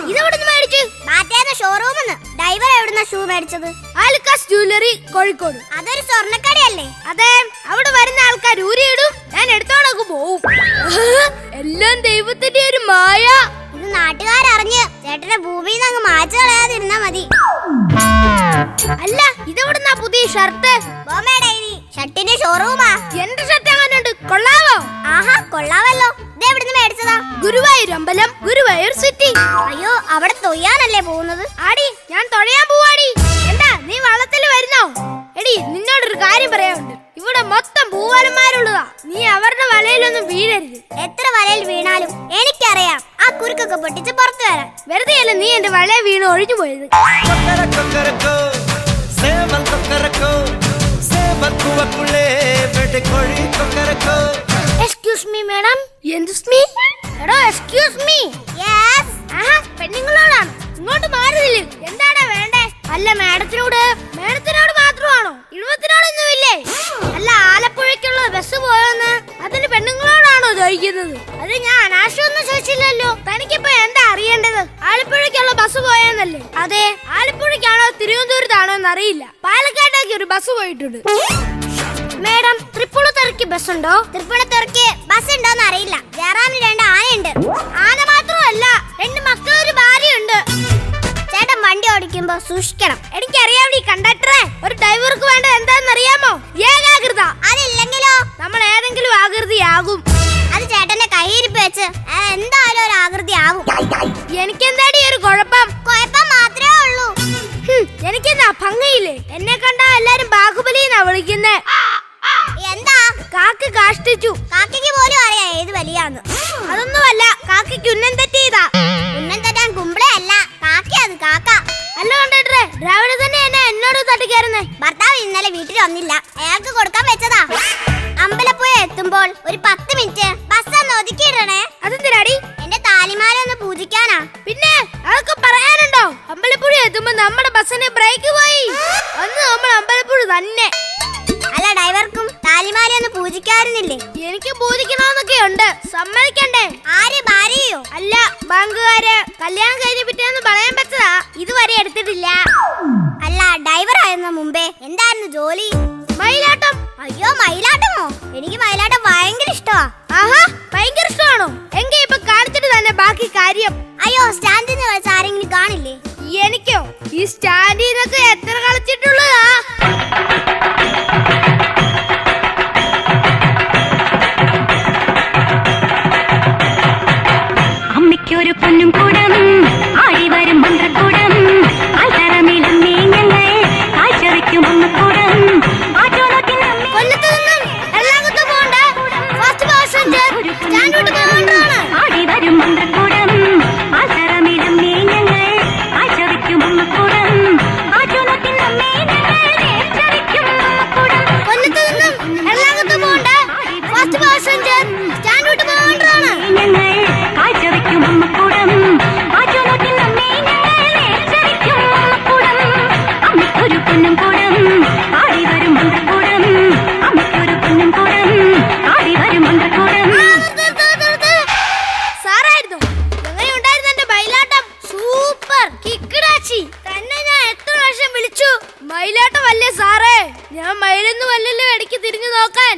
ഇതെവിടുന്ന് മേടിച്ചു? ബാറ്റയുടെ ഷോറൂമിന്ന്. ഡ്രൈവർ എവിടുന്ന ഷൂ മേടിച്ചത്? ആലുക്കാസ് ജ്വല്ലറി, കോഴിക്കോട്. അതൊരു സ്വർണ്ണക്കടയല്ലേ? അതെ, അവിടെ വരുന്ന ആൾക്കാർ ഊരിയിടും, ഞാൻ എടുത്തോണ്ടൊക്കെ പോവും. എല്ലാം ദൈവത്തിന്റെ ഒരു മായ. ഇത് നാട്ടുകാരറിഞ്ഞ് ചേട്ടനെ ഭൂമിയിൽ നിന്ന് അങ്ങ് മാറ്റി കളയാതിരുന്നാ മതി. അല്ല, ഇതെവിടുന്നാ പുതിയ ഷർട്ട്? ഷർട്ടിന്റെ ഷോറൂമാ. എന്റെ ഷർട്ട് എങ്ങനെയുണ്ട്? കൊള്ളാവോ? ആഹാ, കൊള്ളാവല്ലോ. ഇത് എവിടുന്ന് മേടിച്ചതാ? ഗുരുവായൂർ അമ്പലം, ഗുരുവായൂർ സിറ്റി. അയ്യോ, അവിടെ തൊയ്യാനല്ലേ പോകുന്നത്? ആടി, ഞാൻ തൊഴയാൻ പോവാടി. എന്താ നീ വള്ളത്തിൽ വരുന്നോ? എടി, നിന്നോടൊരു കാര്യം പറയാനുണ്ട്. ഇവിടെ മൊത്തം പൂവാലന്മാരുള്ളതാ. നീ അവരുടെ വലയിലൊന്നും വീഴരുത്. എത്ര വലയിൽ വീണാലും എനിക്കറിയാം ആ കുരുക്കൊക്കെ പൊട്ടിച്ച് പുറത്തു വരാൻ. വെറുതെ അല്ല നീ എന്റെ വലയിൽ വീണ് ഒഴിഞ്ഞു പോയത്. Excuse me madam. Excuse me? എടോ, എക്സ്ക്യൂസ് മീ. യെസ്. ആഹാ, പെണ്ണുങ്ങളോടാണ്. ഇങ്ങോട്ട് മാറുന്നില്ലേ? എന്താടാ വേണ്ടേ? അല്ല, മാഡത്തിനോട്. മാഡത്തിനോട് മാത്രമാണോ? ഇഴുവത്തിനോടൊന്നുമില്ലേ? അല്ല, ആലപ്പുഴയ്ക്കുള്ള ബസ് പോയെന്ന് അതിന് പെണ്ണുങ്ങളോടാണോ ചോദിക്കുന്നത്? അത് ഞാൻ അനാവശ്യമൊന്നും ചോദിച്ചില്ലല്ലോ. തനിക്കിപ്പോ എന്താ അറിയേണ്ടത്? ആലപ്പുഴയ്ക്കുള്ള ബസ് പോയെന്നല്ലേ? അതെ. ആലപ്പുഴയ്ക്കാണോ തിരുവനന്തപുരത്താണോ എന്നറിയില്ല. പാലക്കാട്ടേക്ക് ഒരു ബസ് പോയിട്ടുണ്ട്. മേഡം, തൃപ്പൂണിത്തുറയ്ക്ക് ബസ് ഉണ്ടോ? തൃപ്പൂണിത്തുറയ്ക്ക് ബസ് ഉണ്ടോന്ന് അറിയില്ല. ജയറാമിന് 2 ആനയുണ്ട്. ആന മാത്രമല്ല, 2 മക്കളൊരു ഭാര്യയുണ്ട്. ചേട്ടൻ വണ്ടി ഓടിക്കുമ്പോ സൂക്ഷിക്കണം. എനിക്കറിയാം ഈ കണ്ടക്ടറെ. ഒരു ഡ്രൈവർക്ക് വേണ്ട എന്താണെന്നറിയാമോ? ഏകാഗ്രത. അതില്ലെങ്കിലോ നമ്മൾ ഏതെങ്കിലും ആകൃതിയാകും. അത് ചേട്ടന്റെ കയ്യിരിപ്പ് വെച്ച് എന്തായാലും ഒരു ആകൃതി ആവും. എനിക്കെന്താടി ഒരു കുഴപ്പം? കുഴപ്പം മാത്രമേ ഉള്ളൂ. എനിക്കെന്താ ഭംഗിയില്ലേ? എന്നെ കണ്ടാ എല്ലാരും ബാഹുബലി എന്നാ വിളിക്കുന്നേ. എന്താ? കാക്ക കാഷ്ടിച്ചു. കാക്കയ്ക്ക് പോലും അറിയാം ഏത് വലിയാന്ന്. അതൊന്നുമല്ല, കാക്കയ്ക്ക് ഉന്നം തെറ്റിയതാ. ഉന്നം തെറ്റാൻ കുമ്പിളേ അല്ല, കാക്ക. അത് കാക്ക അല്ല. കണ്ടേ, രാവിലെ തന്നെ എന്നെ എന്നോട് തട്ടിക്കാരുന്നേ. ഭർത്താവ് ഇന്നലെ വീട്ടിൽ വന്നില്ല. അയാൾക്ക് കൊടുക്കാൻ വെച്ചതാ. അമ്പലപ്പുഴ എത്തുമ്പോൾ ഒരു 10 മിനിറ്റ് ബസ് ഒന്ന് ഒതുക്കിയിടണേ. അതെന്തിനാടി? എന്റെ താലിമാല ഒന്ന് പൂജിക്കാനാ. പിന്നെ അതൊക്കെ പറയാനുണ്ടോ? അമ്പലപ്പുഴ എത്തുമ്പോ നമ്മുടെ ബസ്സിന് ബ്രേക്ക് പോയി. അന്ന് നമ്മൾ അമ്പലപ്പുഴ തന്നെ. അല്ല, ഡ്രൈവർക്കും താലിമാല ഒന്ന് പൂജിക്കാറുന്നില്ലേ? എനിക്ക് പൂജിക്കണമെന്നൊക്കെ ഉണ്ട്. സമ്മതിക്കണ്ടേ? ആര്, ഭാര്യയോ? അല്ല, ബാങ്കുകാര്. കല്യാണം കഴിഞ്ഞ് പിറ്റേന്ന് പറയാൻ പറ്റതാ. ഇതുവരെ എടുത്തിട്ടില്ല. അല്ല, ഡ്രൈവർ ആയിരുന്ന മുമ്പേ എന്തായിരുന്നു ജോലി? മയിലാട്ടം. അയ്യോ, മയിലാട്ടമോ? എനിക്ക് മയിലാട്ടം ഭയങ്കര ഇഷ്ടമാ. ആഹാ, ഭയങ്കര ഇഷ്ടമാണോ? എങ്കിൽ ഇപ്പൊ കാണിച്ചിട്ട് തന്നെ ബാക്കി കാര്യം. അയ്യോ, സ്റ്റാൻഡിൽ നിന്ന് കളിച്ച ആരെങ്കിലും കാണില്ലേ? എനിക്കോ? ഈ സ്റ്റാൻഡിൽ നിന്നൊക്കെ എത്ര കളിച്ചിട്ടുള്ളതാ. അമ്മയ്ക്കൊരു പൊന്നും കൂടം, ആടി വരും മന്ത്രക്കൂടം, ആൽത്തറമിളം ഞങ്ങൾ കാഴ്ചവെക്കും അമ്മക്കൂടം. കൊല്ലത്ത് നിന്നും എറണാകുളത്ത് പോകണ്ട ഫസ്റ്റ് പാസഞ്ചർ സ്റ്റാൻഡിലോട്ട് പോകേണ്ടതാണ്. ആടി വരും മന്ത്രക്കൂടം, ആൽത്തറമിളം ഞങ്ങൾ കാഴ്ചവെക്കും അമ്മക്കൂടം. കൊല്ലത്ത് നിന്നും എറണാകുളത്ത് പോകണ്ട ഫസ്റ്റ് പാസഞ്ചർ സ്റ്റാൻഡിലോട്ട് പോകേണ്ടതാണ്. ഞങ്ങൾ കാഴ്ചവെക്കും അമ്മക്കൂടം. നോക്കാൻ.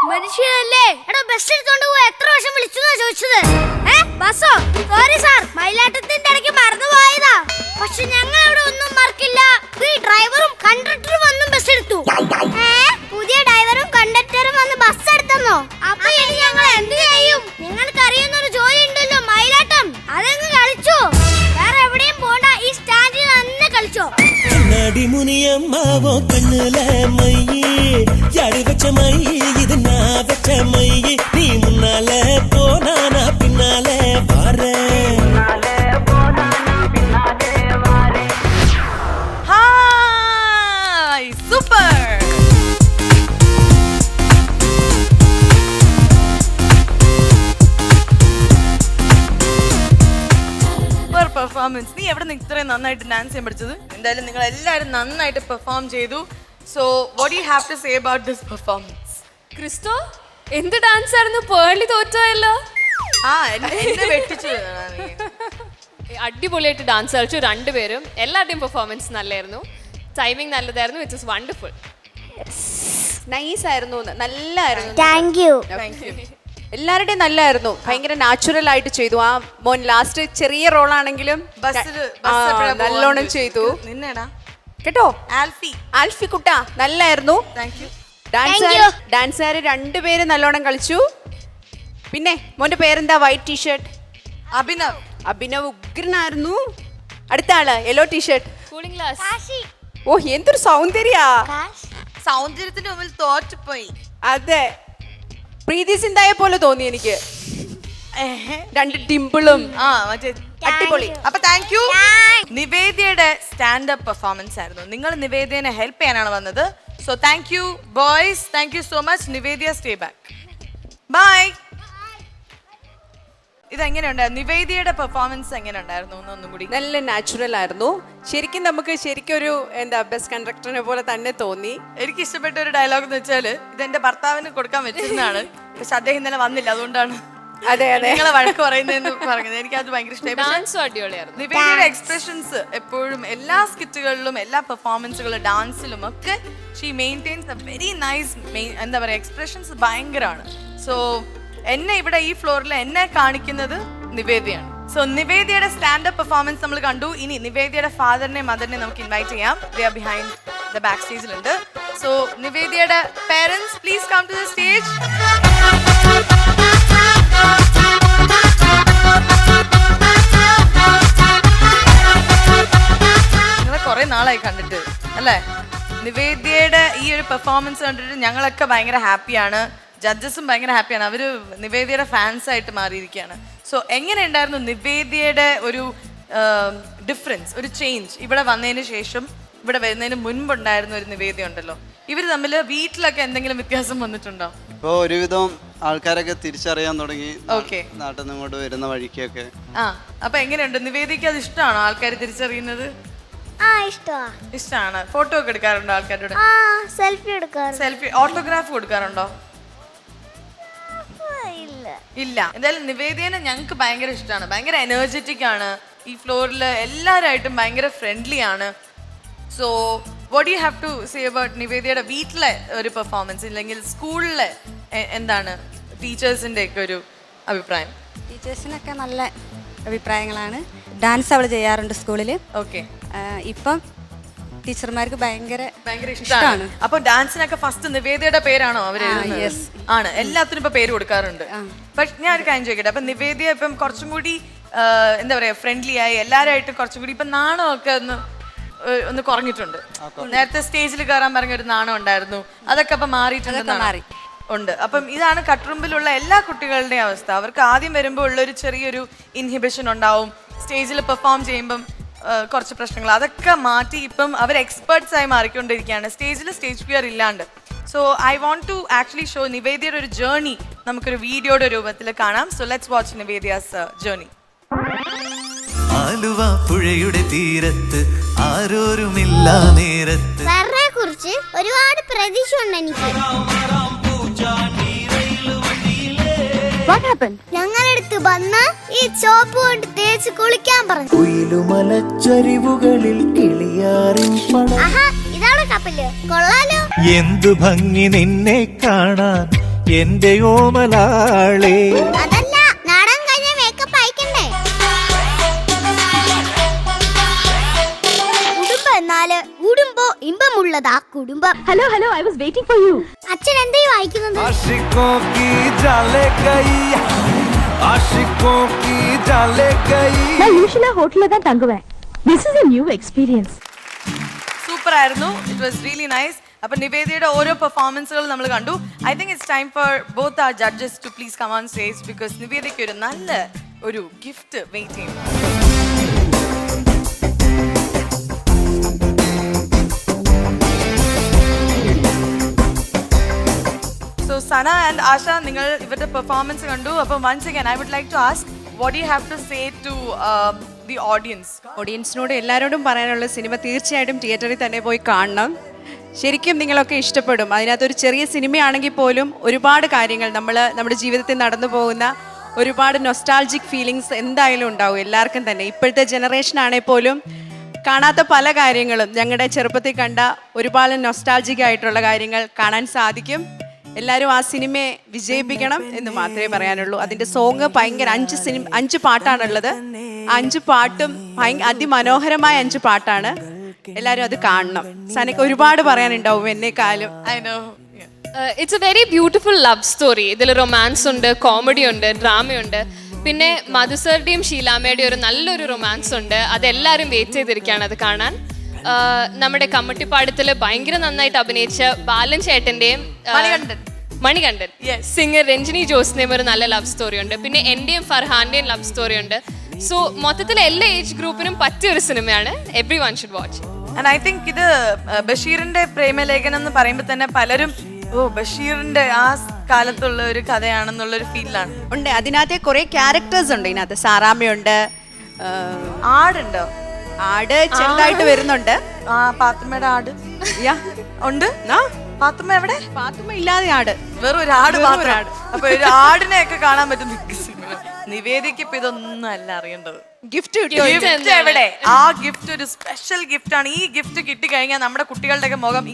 മനുഷ്യനല്ലേ? എടാ ബസ് എടുത്തോണ്ട് പോയി എത്ര വർഷം വിളിച്ചെന്നാ ചോദിച്ചത്? ബസ്സോ? സോറി സാർ, മയിലാട്ടത്തിന്റെ ഇടയ്ക്ക് മറന്നു പോയതാ. പക്ഷെ ഞങ്ങൾ അവിടെ ഒന്നും മറക്കില്ല. ഈ ഡ്രൈവറും കണ്ടക്ടറും വന്നും ബസ് എടുത്തു. പുതിയ ഡ്രൈവറും കണ്ടക്ടറും വന്ന് ബസ് എടുത്തന്നോ? അപ്പൊ ഇനി ഞങ്ങൾ എന്ത് ചെയ്യും? നിങ്ങൾക്ക് അറിയുന്ന ഒരു ജോലി ഉണ്ടല്ലോ, മയിലാട്ടം. അതങ്ങ് കളിച്ചോ. വേറെ എവിടെയും പോണ്ട, ഈ സ്റ്റാൻഡിൽ തന്നെ കളിച്ചോ. മുനിയമ്മാവോ കണ്ണുല മയ്യേ ജാടി വെച്ച മയ്യേ ഇത് നാ വെച്ച മയ്യേ നീ മുന്നാലെ പോനാനാ പിന്നാലെ വാരേ. Hi super. പെർഫോമൻസ്. നീ എവിടെ നിന്ന് ഇത്രയും നന്നായിട്ട് ഡാൻസ് ചെയ്യാൻ പഠിച്ചത്? എന്തായാലും നിങ്ങൾ എല്ലാവരും നന്നായിട്ട് പെർഫോം ചെയ്തു. So what you have to say about this performance? Christo എന്ത് ഡാൻസ് ആയിരുന്നു? പേർലി തോറ്റല്ലോ. എന്നെ വെട്ടിച്ചു. അടിപൊളിയായിട്ട് ഡാൻസ് കളിച്ചു രണ്ടുപേരും. എല്ലാവരുടെയും പെർഫോമൻസ് നല്ലായിരുന്നു. ടൈമിംഗ് നല്ലതായിരുന്നു. It is wonderful. നൈസ് ആയിരുന്നു, നല്ലായിരുന്നു. Thank you. എല്ലാവരുടെയും നല്ലായിരുന്നു. ഭയങ്കര നാച്ചുറൽ ആയിട്ട് ചെയ്തു. ആ മോൻ ലാസ്റ്റ് ചെറിയ റോളാണെങ്കിലും നല്ലോണം ചെയ്തു. നിന്നെടാ കേട്ടോ ആൽഫി. ആൽഫി കുട്ട നല്ലായിരുന്നു. Thank you. ഡാൻസുകാർ രണ്ടുപേരും നല്ലോണം കളിച്ചു. പിന്നെ മോന്റെ പേരെന്താ? White t shirt. അഭിനവ്. അഭിനവ് ഉഗ്രനായിരുന്നു. അടുത്ത ആള് യെല്ലോ ടീഷർട്ട്. Cooling glass. ഓ എന്തൊരു സൗന്ദര്യ. സൗന്ദര്യത്തിന്റെ മുമ്പിൽ തോറ്റുപോയി. അതെ, പ്രീതി സിന്ധായെ പോലെ തോന്നി എനിക്ക്. രണ്ട് ഡിംപിളും അടിപൊളി. അപ്പൊ താങ്ക് യു. നിവേദ്യയുടെ സ്റ്റാൻഡപ്പ് പെർഫോമൻസ് ആയിരുന്നു. നിങ്ങൾ നിവേദ്യനെ ഹെൽപ്പ് ചെയ്യാനാണ് വന്നത്. So thank you boys. Thank you so much. Nivedya stay back. Bye. ഇതെങ്ങനെയുണ്ടായിരുന്നു? നിവേദ്യയുടെ പെർഫോമൻസ് എങ്ങനെ ഉണ്ടായിരുന്നു? ഒന്നും കൂടി. നല്ല നാച്ചുറൽ ആയിരുന്നു. ശരിക്കും നമുക്ക് ഒരു എന്താ ബസ് കണ്ടക്ടറിനെ പോലെ തന്നെ തോന്നി. എനിക്ക് ഇഷ്ടപ്പെട്ട ഒരു ഡയലോഗ് എന്ന് വെച്ചാല് ഇതെന്റെ ഭർത്താവിന് കൊടുക്കാൻ വെച്ചിരുന്നതാണ്. പക്ഷെ അദ്ദേഹം ഇന്നലെ വന്നില്ല, അതുകൊണ്ടാണ് അതെ അതെ നിങ്ങളെ വഴക്ക് പറയുന്നതെന്ന് പറഞ്ഞത്. എനിക്ക് അത് ഭയങ്കര ഇഷ്ടമായി. നിവേദ്യയുടെ എക്സ്പ്രഷൻസ് എപ്പോഴും എല്ലാ സ്കിറ്റുകളിലും എല്ലാ പെർഫോമൻസുകളും ഡാൻസിലും ഒക്കെ she maintains A very nice എന്താ പറയുക എക്സ്പ്രഷൻസ് ഭയങ്കരമാണ്. സോ എന്നെ ഇവിടെ ഈ ഫ്ലോറിൽ എന്നെ കാണിക്കുന്നത് നിവേദ്യയാണ്. സോ നിവേദ്യയുടെ സ്റ്റാൻഡപ്പ് പെർഫോമൻസ് നമ്മൾ കണ്ടു. ഇനി നിവേദ്യയുടെ ഫാദറിനെയും മദറിനെയും നമുക്ക് ഇൻവൈറ്റ് ചെയ്യാം. They are behind the back സ്റ്റേജിലുണ്ട്. സോ നിവേദ്യയുടെ parents please come to the stage. നിങ്ങളെ കുറെ നാളായി കണ്ടിട്ട് അല്ലേ? നിവേദ്യയുടെ ഈ ഒരു പെർഫോമൻസ് കണ്ടിട്ട് ഞങ്ങളൊക്കെ ഭയങ്കര ഹാപ്പിയാണ്. ജഡ്ജസും ഭയങ്കര ഹാപ്പിയാണ്. അവര് നിവേദ്യയുടെ ഫാൻസ് ആയിട്ട് മാറിയിരിക്കുകയാണ്. സോ എങ്ങനെ ഉണ്ടായിരുന്നു നിവേദ്യയുടെ ഒരു ഡിഫറൻസ്, ഒരു ചേഞ്ച് ഇവിടെ വന്നതിന് ശേഷം ഇവിടെ വരുന്നതിന് മുൻപുണ്ടായിരുന്ന ഒരു നിവേദ്യ ഉണ്ടല്ലോ? ഇവര് തമ്മിൽ വീട്ടിലൊക്കെ എന്തെങ്കിലും വ്യത്യാസം വന്നിട്ടുണ്ടോ? ഇപ്പൊ ഒരുവിധം ആൾക്കാരൊക്കെ തിരിച്ചറിയാൻ തുടങ്ങി. ഓക്കെ, നാട്ടിൽ നിന്ന് ഇങ്ങോട്ട് വരുന്ന വഴിക്കൊക്കെ. അപ്പൊ എങ്ങനെയുണ്ട്? നിവേദിക്ക് അത് ഇഷ്ടമാണോ ആൾക്കാർ തിരിച്ചറിയുന്നത്? ഇഷ്ടമാണ്. ഫോട്ടോ ഒക്കെ എടുക്കാറുണ്ടോ ആൾക്കാരോട്? സെൽഫി, ഓട്ടോഗ്രാഫ് കൊടുക്കാറുണ്ടോ? ഇല്ല. എന്തായാലും നിവേദ്യനെ ഞങ്ങൾക്ക് ഭയങ്കര ഇഷ്ടമാണ്. ഭയങ്കര എനർജറ്റിക് ആണ്. ഈ ഫ്ലോറിൽ എല്ലാവരായിട്ടും ഭയങ്കര ഫ്രണ്ട്ലി ആണ്. So what you have to say about നിവേദ്യയുടെ വീട്ടിലെ ഒരു പെർഫോമൻസ്, ഇല്ലെങ്കിൽ സ്കൂളിലെ എന്താണ് ടീച്ചേഴ്സിന്റെ ഒക്കെ ഒരു അഭിപ്രായം? ടീച്ചേഴ്സിനൊക്കെ നല്ല അഭിപ്രായങ്ങളാണ്. ഡാൻസ് അവൾ ചെയ്യാറുണ്ട് സ്കൂളിൽ. ഓക്കെ. ഇപ്പം ടീച്ചർമാർക്ക് ഭയങ്കര ഇഷ്ടമാണ്. അപ്പൊ ഡാൻസിനൊക്കെ ഫസ്റ്റ് നിവേദ്യയുടെ പേരാണോ അവര്? ആണ്. എല്ലാത്തിനും ഇപ്പൊ പേര് കൊടുക്കാറുണ്ട്. പക്ഷെ ഞാൻ ഒരു കാര്യം ചോദിക്കട്ടെ, അപ്പൊ നിവേദ്യ ഇപ്പം കുറച്ചും കൂടി എന്താ പറയാ ഫ്രണ്ട്ലി ആയി, എല്ലാവരായിട്ടും കുറച്ചും കൂടി ഇപ്പൊ നാണമൊക്കെ ഒന്ന് കുറഞ്ഞിട്ടുണ്ട്. നേരത്തെ സ്റ്റേജിൽ കയറാൻ പറഞ്ഞ ഒരു നാണം ഉണ്ടായിരുന്നു, അതൊക്കെ അപ്പൊ മാറിയിട്ടുണ്ടെന്നാണ് ഉണ്ട്. അപ്പം ഇതാണ് കട്ടുറുമ്പിലുള്ള എല്ലാ കുട്ടികളുടെയും അവസ്ഥ. അവർക്ക് ആദ്യം വരുമ്പോൾ ഉള്ളൊരു ചെറിയൊരു ഇൻഹിബിഷൻ ഉണ്ടാവും. സ്റ്റേജിൽ പെർഫോം ചെയ്യുമ്പം കുറച്ച് പ്രശ്നങ്ങൾ അതൊക്കെ മാറ്റി ഇപ്പം അവർ എക്സ്പേർട്സ് ആയി മാറിക്കൊണ്ടിരിക്കുകയാണ് സ്റ്റേജിൽ, സ്റ്റേജ് ഫിയർ ഇല്ലാണ്ട്. So I want to actually show നിവേദ്യയുടെ ഒരു ജേർണി നമുക്കൊരു വീഡിയോയുടെ രൂപത്തിൽ കാണാം. So let's watch Nivedya's journey. Aluva പുഴയുടെ തീരത്ത് ആരോരുമില്ല നേരത്ത് കുറിച്ച് ഒരുപാട് പ്രതീക്ഷ ഉണ്ട് എനിക്ക്. ഞങ്ങളടുത്ത് വന്ന് ഈ ചോപ്പ് കൊണ്ട് തേച്ച് കുളിക്കാൻ പറഞ്ഞു. കുയിലുമലച്ചരിവുകളിൽ കിളിയാറിൻ പണം. ഇതാണ് ഷാപ്പില് കൊള്ളാലോ. എന്തു ഭംഗി നിന്നെ കാണാൻ എന്റെ ഓമലാളേ. അതല്ല, നാടൻ കഴിഞ്ഞ മേക്കപ്പ് അയക്കണ്ടേ? കുടുംബം എന്നാല് കൂടുമ്പോ ഇമ്പമുള്ളതാ കുടുംബം. Hello hello, I was waiting for you. അച്ഛൻ എന്തേ വായിക്കുന്നത്? आशिकों की जाले गई, आशिकों की जाले गई. ഞാൻ യൂഷ്വലി ഹോട്ടലിൽ தான் തങ്ങുവേൻ. This is a new experience. Super ആയിരുന്നു. It was really nice. അപ്പൊ നിവേദിയുടെ ഓരോ പെർഫോമൻസുകൾ നമ്മൾ കണ്ടു. I think it's time for both are judges to please come on stage because നിവേദിക്ക് ഒരു നല്ല ഒരു ഗിഫ്റ്റ് വെയിറ്റ് ചെയ്യുന്നു. So Sana and Asha, നിങ്ങൾ ഇവരുടെ പെർഫോമൻസ് കണ്ടു. അപ്പം once again I would like to ask what you have to say to the audience. ഓഡിയൻസിനോട് എല്ലാവരോടും പറയാനുള്ള സിനിമ തീർച്ചയായിട്ടും തിയേറ്ററിൽ തന്നെ പോയി കാണണം. ശരിക്കും നിങ്ങളൊക്കെ ഇഷ്ടപ്പെടും. അതിനകത്തൊരു ചെറിയ സിനിമയാണെങ്കിൽ പോലും ഒരുപാട് കാര്യങ്ങൾ നമ്മുടെ ജീവിതത്തിൽ നടന്നു പോകുന്ന ഒരുപാട് നൊസ്റ്റാൾജിക് ഫീലിങ്സ് എന്തായാലും ഉണ്ടാവും എല്ലാവർക്കും തന്നെ. ഇപ്പോഴത്തെ ജനറേഷൻ ആണെങ്കിൽ പോലും കാണാത്ത പല കാര്യങ്ങളും ഞങ്ങളുടെ ചെറുപ്പത്തിൽ കണ്ട ഒരുപാട് നൊസ്റ്റാൾജിക് ആയിട്ടുള്ള കാര്യങ്ങൾ കാണാൻ സാധിക്കും. എല്ലാവരും ആ സിനിമയെ വിജയിപ്പിക്കണം എന്ന് മാത്രമേ പറയാനുള്ളൂ. അതിൻ്റെ സോങ് ഭയങ്കര 5 പാട്ടാണുള്ളത്. 5 പാട്ടും അതിമനോഹരമായ 5 പാട്ടാണ്. എല്ലാവരും അത് കാണണം. സനക്ക് ഒരുപാട് പറയാനുണ്ടാവും എന്നെക്കാളും. I know. It's A very beautiful love story. ഇതിൽ റൊമാൻസ് ഉണ്ട്, കോമഡി ഉണ്ട്, ഡ്രാമയുണ്ട്. പിന്നെ മധുസറുടെയും ഷീലാമ്മയുടെയും ഒരു നല്ലൊരു റൊമാൻസ് ഉണ്ട്. അതെല്ലാവരും വെയിറ്റ് ചെയ്തിരിക്കുകയാണ് അത് കാണാൻ. നമ്മുടെ കമ്മട്ടിപ്പാടത്തിൽ ഭയങ്കര നന്നായിട്ട് അഭിനയിച്ച ബാലൻ ചേട്ടന്റെയും മണികണ്ഠൻ സിംഗർ രഞ്ജിനി ജോസിന്റെയും ഒരു നല്ല ലവ് സ്റ്റോറി ഉണ്ട്. പിന്നെ എന്റെയും ഫർഹാന്റെയും ലവ് സ്റ്റോറി ഉണ്ട്. സോ മൊത്തത്തിൽ എല്ലാ ഏജ് ഗ്രൂപ്പിനും പറ്റിയ ഒരു സിനിമയാണ്. Every one should watch. And I think ഇത് ബഷീറിന്റെ പ്രേമലേഖനം എന്ന് പറയുമ്പോൾ തന്നെ പലരും ബഷീറിന്റെ ആ കാലത്തുള്ള ഒരു കഥയാണെന്നുള്ള ഒരു ഫീലാണ് ഉണ്ട്. അതിനകത്തെ കുറെ ക്യാരക്ടേഴ്സ് ഉണ്ട്. ഇതിനകത്ത് സാറാമ്മയുണ്ട്, ആടുണ്ടോ? ആട് ചെറുതായിട്ട് വരുന്നുണ്ട്. ആ പാത്തുമ്മയുടെ ആട് ഉണ്ട്. പാത്തുമ്മ എവിടെ? പാത്തുമ്മ ഇല്ലാതെ ആട്, വെറും ഒരു ആട് മാത്രം. അപ്പൊ ഒരു ആടിനെ ഒക്കെ കാണാൻ പറ്റും. നിവേദിക്ക് ഇപ്പൊ ഇതൊന്നും അല്ല അറിയേണ്ടത്. ഗിഫ്റ്റ് എവിടെ? ആ ഗിഫ്റ്റ് ഒരു സ്പെഷ്യൽ ഗിഫ്റ്റ് ആണ്. ഈ ഗിഫ്റ്റ് കിട്ടിക്കഴിഞ്ഞാൽ നമ്മുടെ കുട്ടികളുടെ ഒക്കെ മുഖം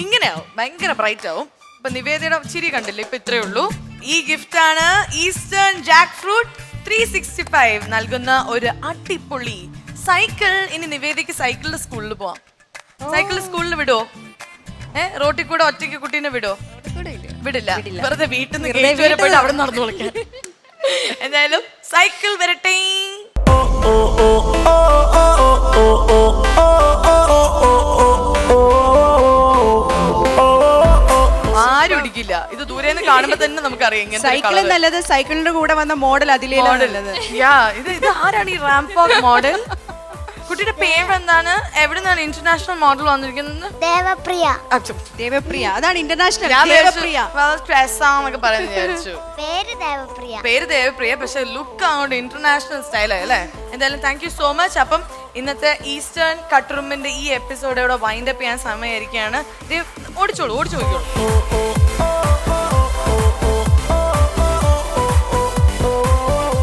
ഇങ്ങനെയാവും, ഭയങ്കര ബ്രൈറ്റ് ആവും. ഇപ്പൊ നിവേദിയുടെ ചിരി കണ്ടില്ലേ? ഇപ്പൊ ഇത്രയേ ഉള്ളൂ. ഈ ഗിഫ്റ്റ് ആണ് ഈസ്റ്റേൺ ജാക്ക് ഫ്രൂട്ട് 365 നൽകുന്ന ഒരു അടിപൊളി സൈക്കിൾ. ഇനി നിവേദിക്ക് സൈക്കിളിൽ സ്കൂളിൽ പോവാം. സൈക്കിളിൽ സ്കൂളിൽ വിടുവോ? റോട്ടിൽ കൂടെ ഒറ്റയ്ക്ക് കുട്ടീനെ വിടുവോ? വിടില്ല. വെറുതെ വീട്ടിൽ നിന്ന് ഗേറ്റ് വരെ പോയിട്ട് അവിടെ നടന്നു വിളിക്കാൻ. എന്തായാലും സൈക്കിൾ വരട്ടെ. ആരും ഇടിക്കില്ല. ഇത് ദൂരെന്ന് കാണുമ്പോ തന്നെ നമുക്കറിയാം. സൈക്കിൾ നല്ലത്. സൈക്കിളിന്റെ കൂടെ വന്ന മോഡൽ അതിലേത്. ഇത് ആരാണ് ഈ റാംപോക്ക് മോഡൽ? കുട്ടിയുടെ പേര് എന്താണ്? എവിടെ നിന്നാണ് ഇന്റർനാഷണൽ മോഡൽ വന്നിരിക്കുന്നത്? ദേവപ്രിയ. അതാണ് ഇന്റർനാഷണൽ. വിചാരിച്ചു പേര് ദേവപ്രിയ. പക്ഷെ ലുക്ക് അങ്ങോട്ട് ഇന്റർനാഷണൽ സ്റ്റൈലായി അല്ലേ? എന്തായാലും താങ്ക് യു സോ മച്ച്. അപ്പം ഇന്നത്തെ ഈസ്റ്റേൺ കട്ട് റൂമിന്റെ ഈ എപ്പിസോഡ് ഇവിടെ വൈൻഡ് അപ്പ് ചെയ്യാൻ സമയമായിരിക്കുകയാണ്. ഓടിച്ചോളൂ.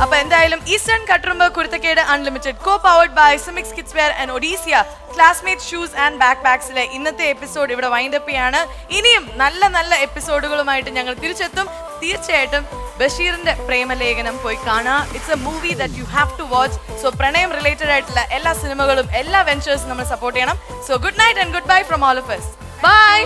അപ്പൊ എന്തായാലും ഈസ്റ്റേൺ കട്ട് Kuruthakkedu unlimited co powered by Sumix kids wear and ഒഡീസിയ ക്ലാസ്മേറ്റ് ഷൂസ് ആൻഡ് ബാക്ക് പാക്സിലെ ഇന്നത്തെ എപ്പിസോഡ് ഇവിടെ വൈൻഡ് അപ്പ് ചെയ്യാണ്. ഇനിയും നല്ല നല്ല എപ്പിസോഡുകളുമായിട്ട് ഞങ്ങൾ തിരിച്ചെത്തും. തീർച്ചയായിട്ടും ബഷീറിന്റെ പ്രേമലേഖനം പോയി കാണാം. It's a movie that you have to watch. So പ്രണയം റിലേറ്റഡ് ആയിട്ടുള്ള എല്ലാ സിനിമകളും എല്ലാ വെഞ്ചേഴ്സും നമ്മൾ സപ്പോർട്ട് ചെയ്യണം. So good night and goodbye from all of us. By.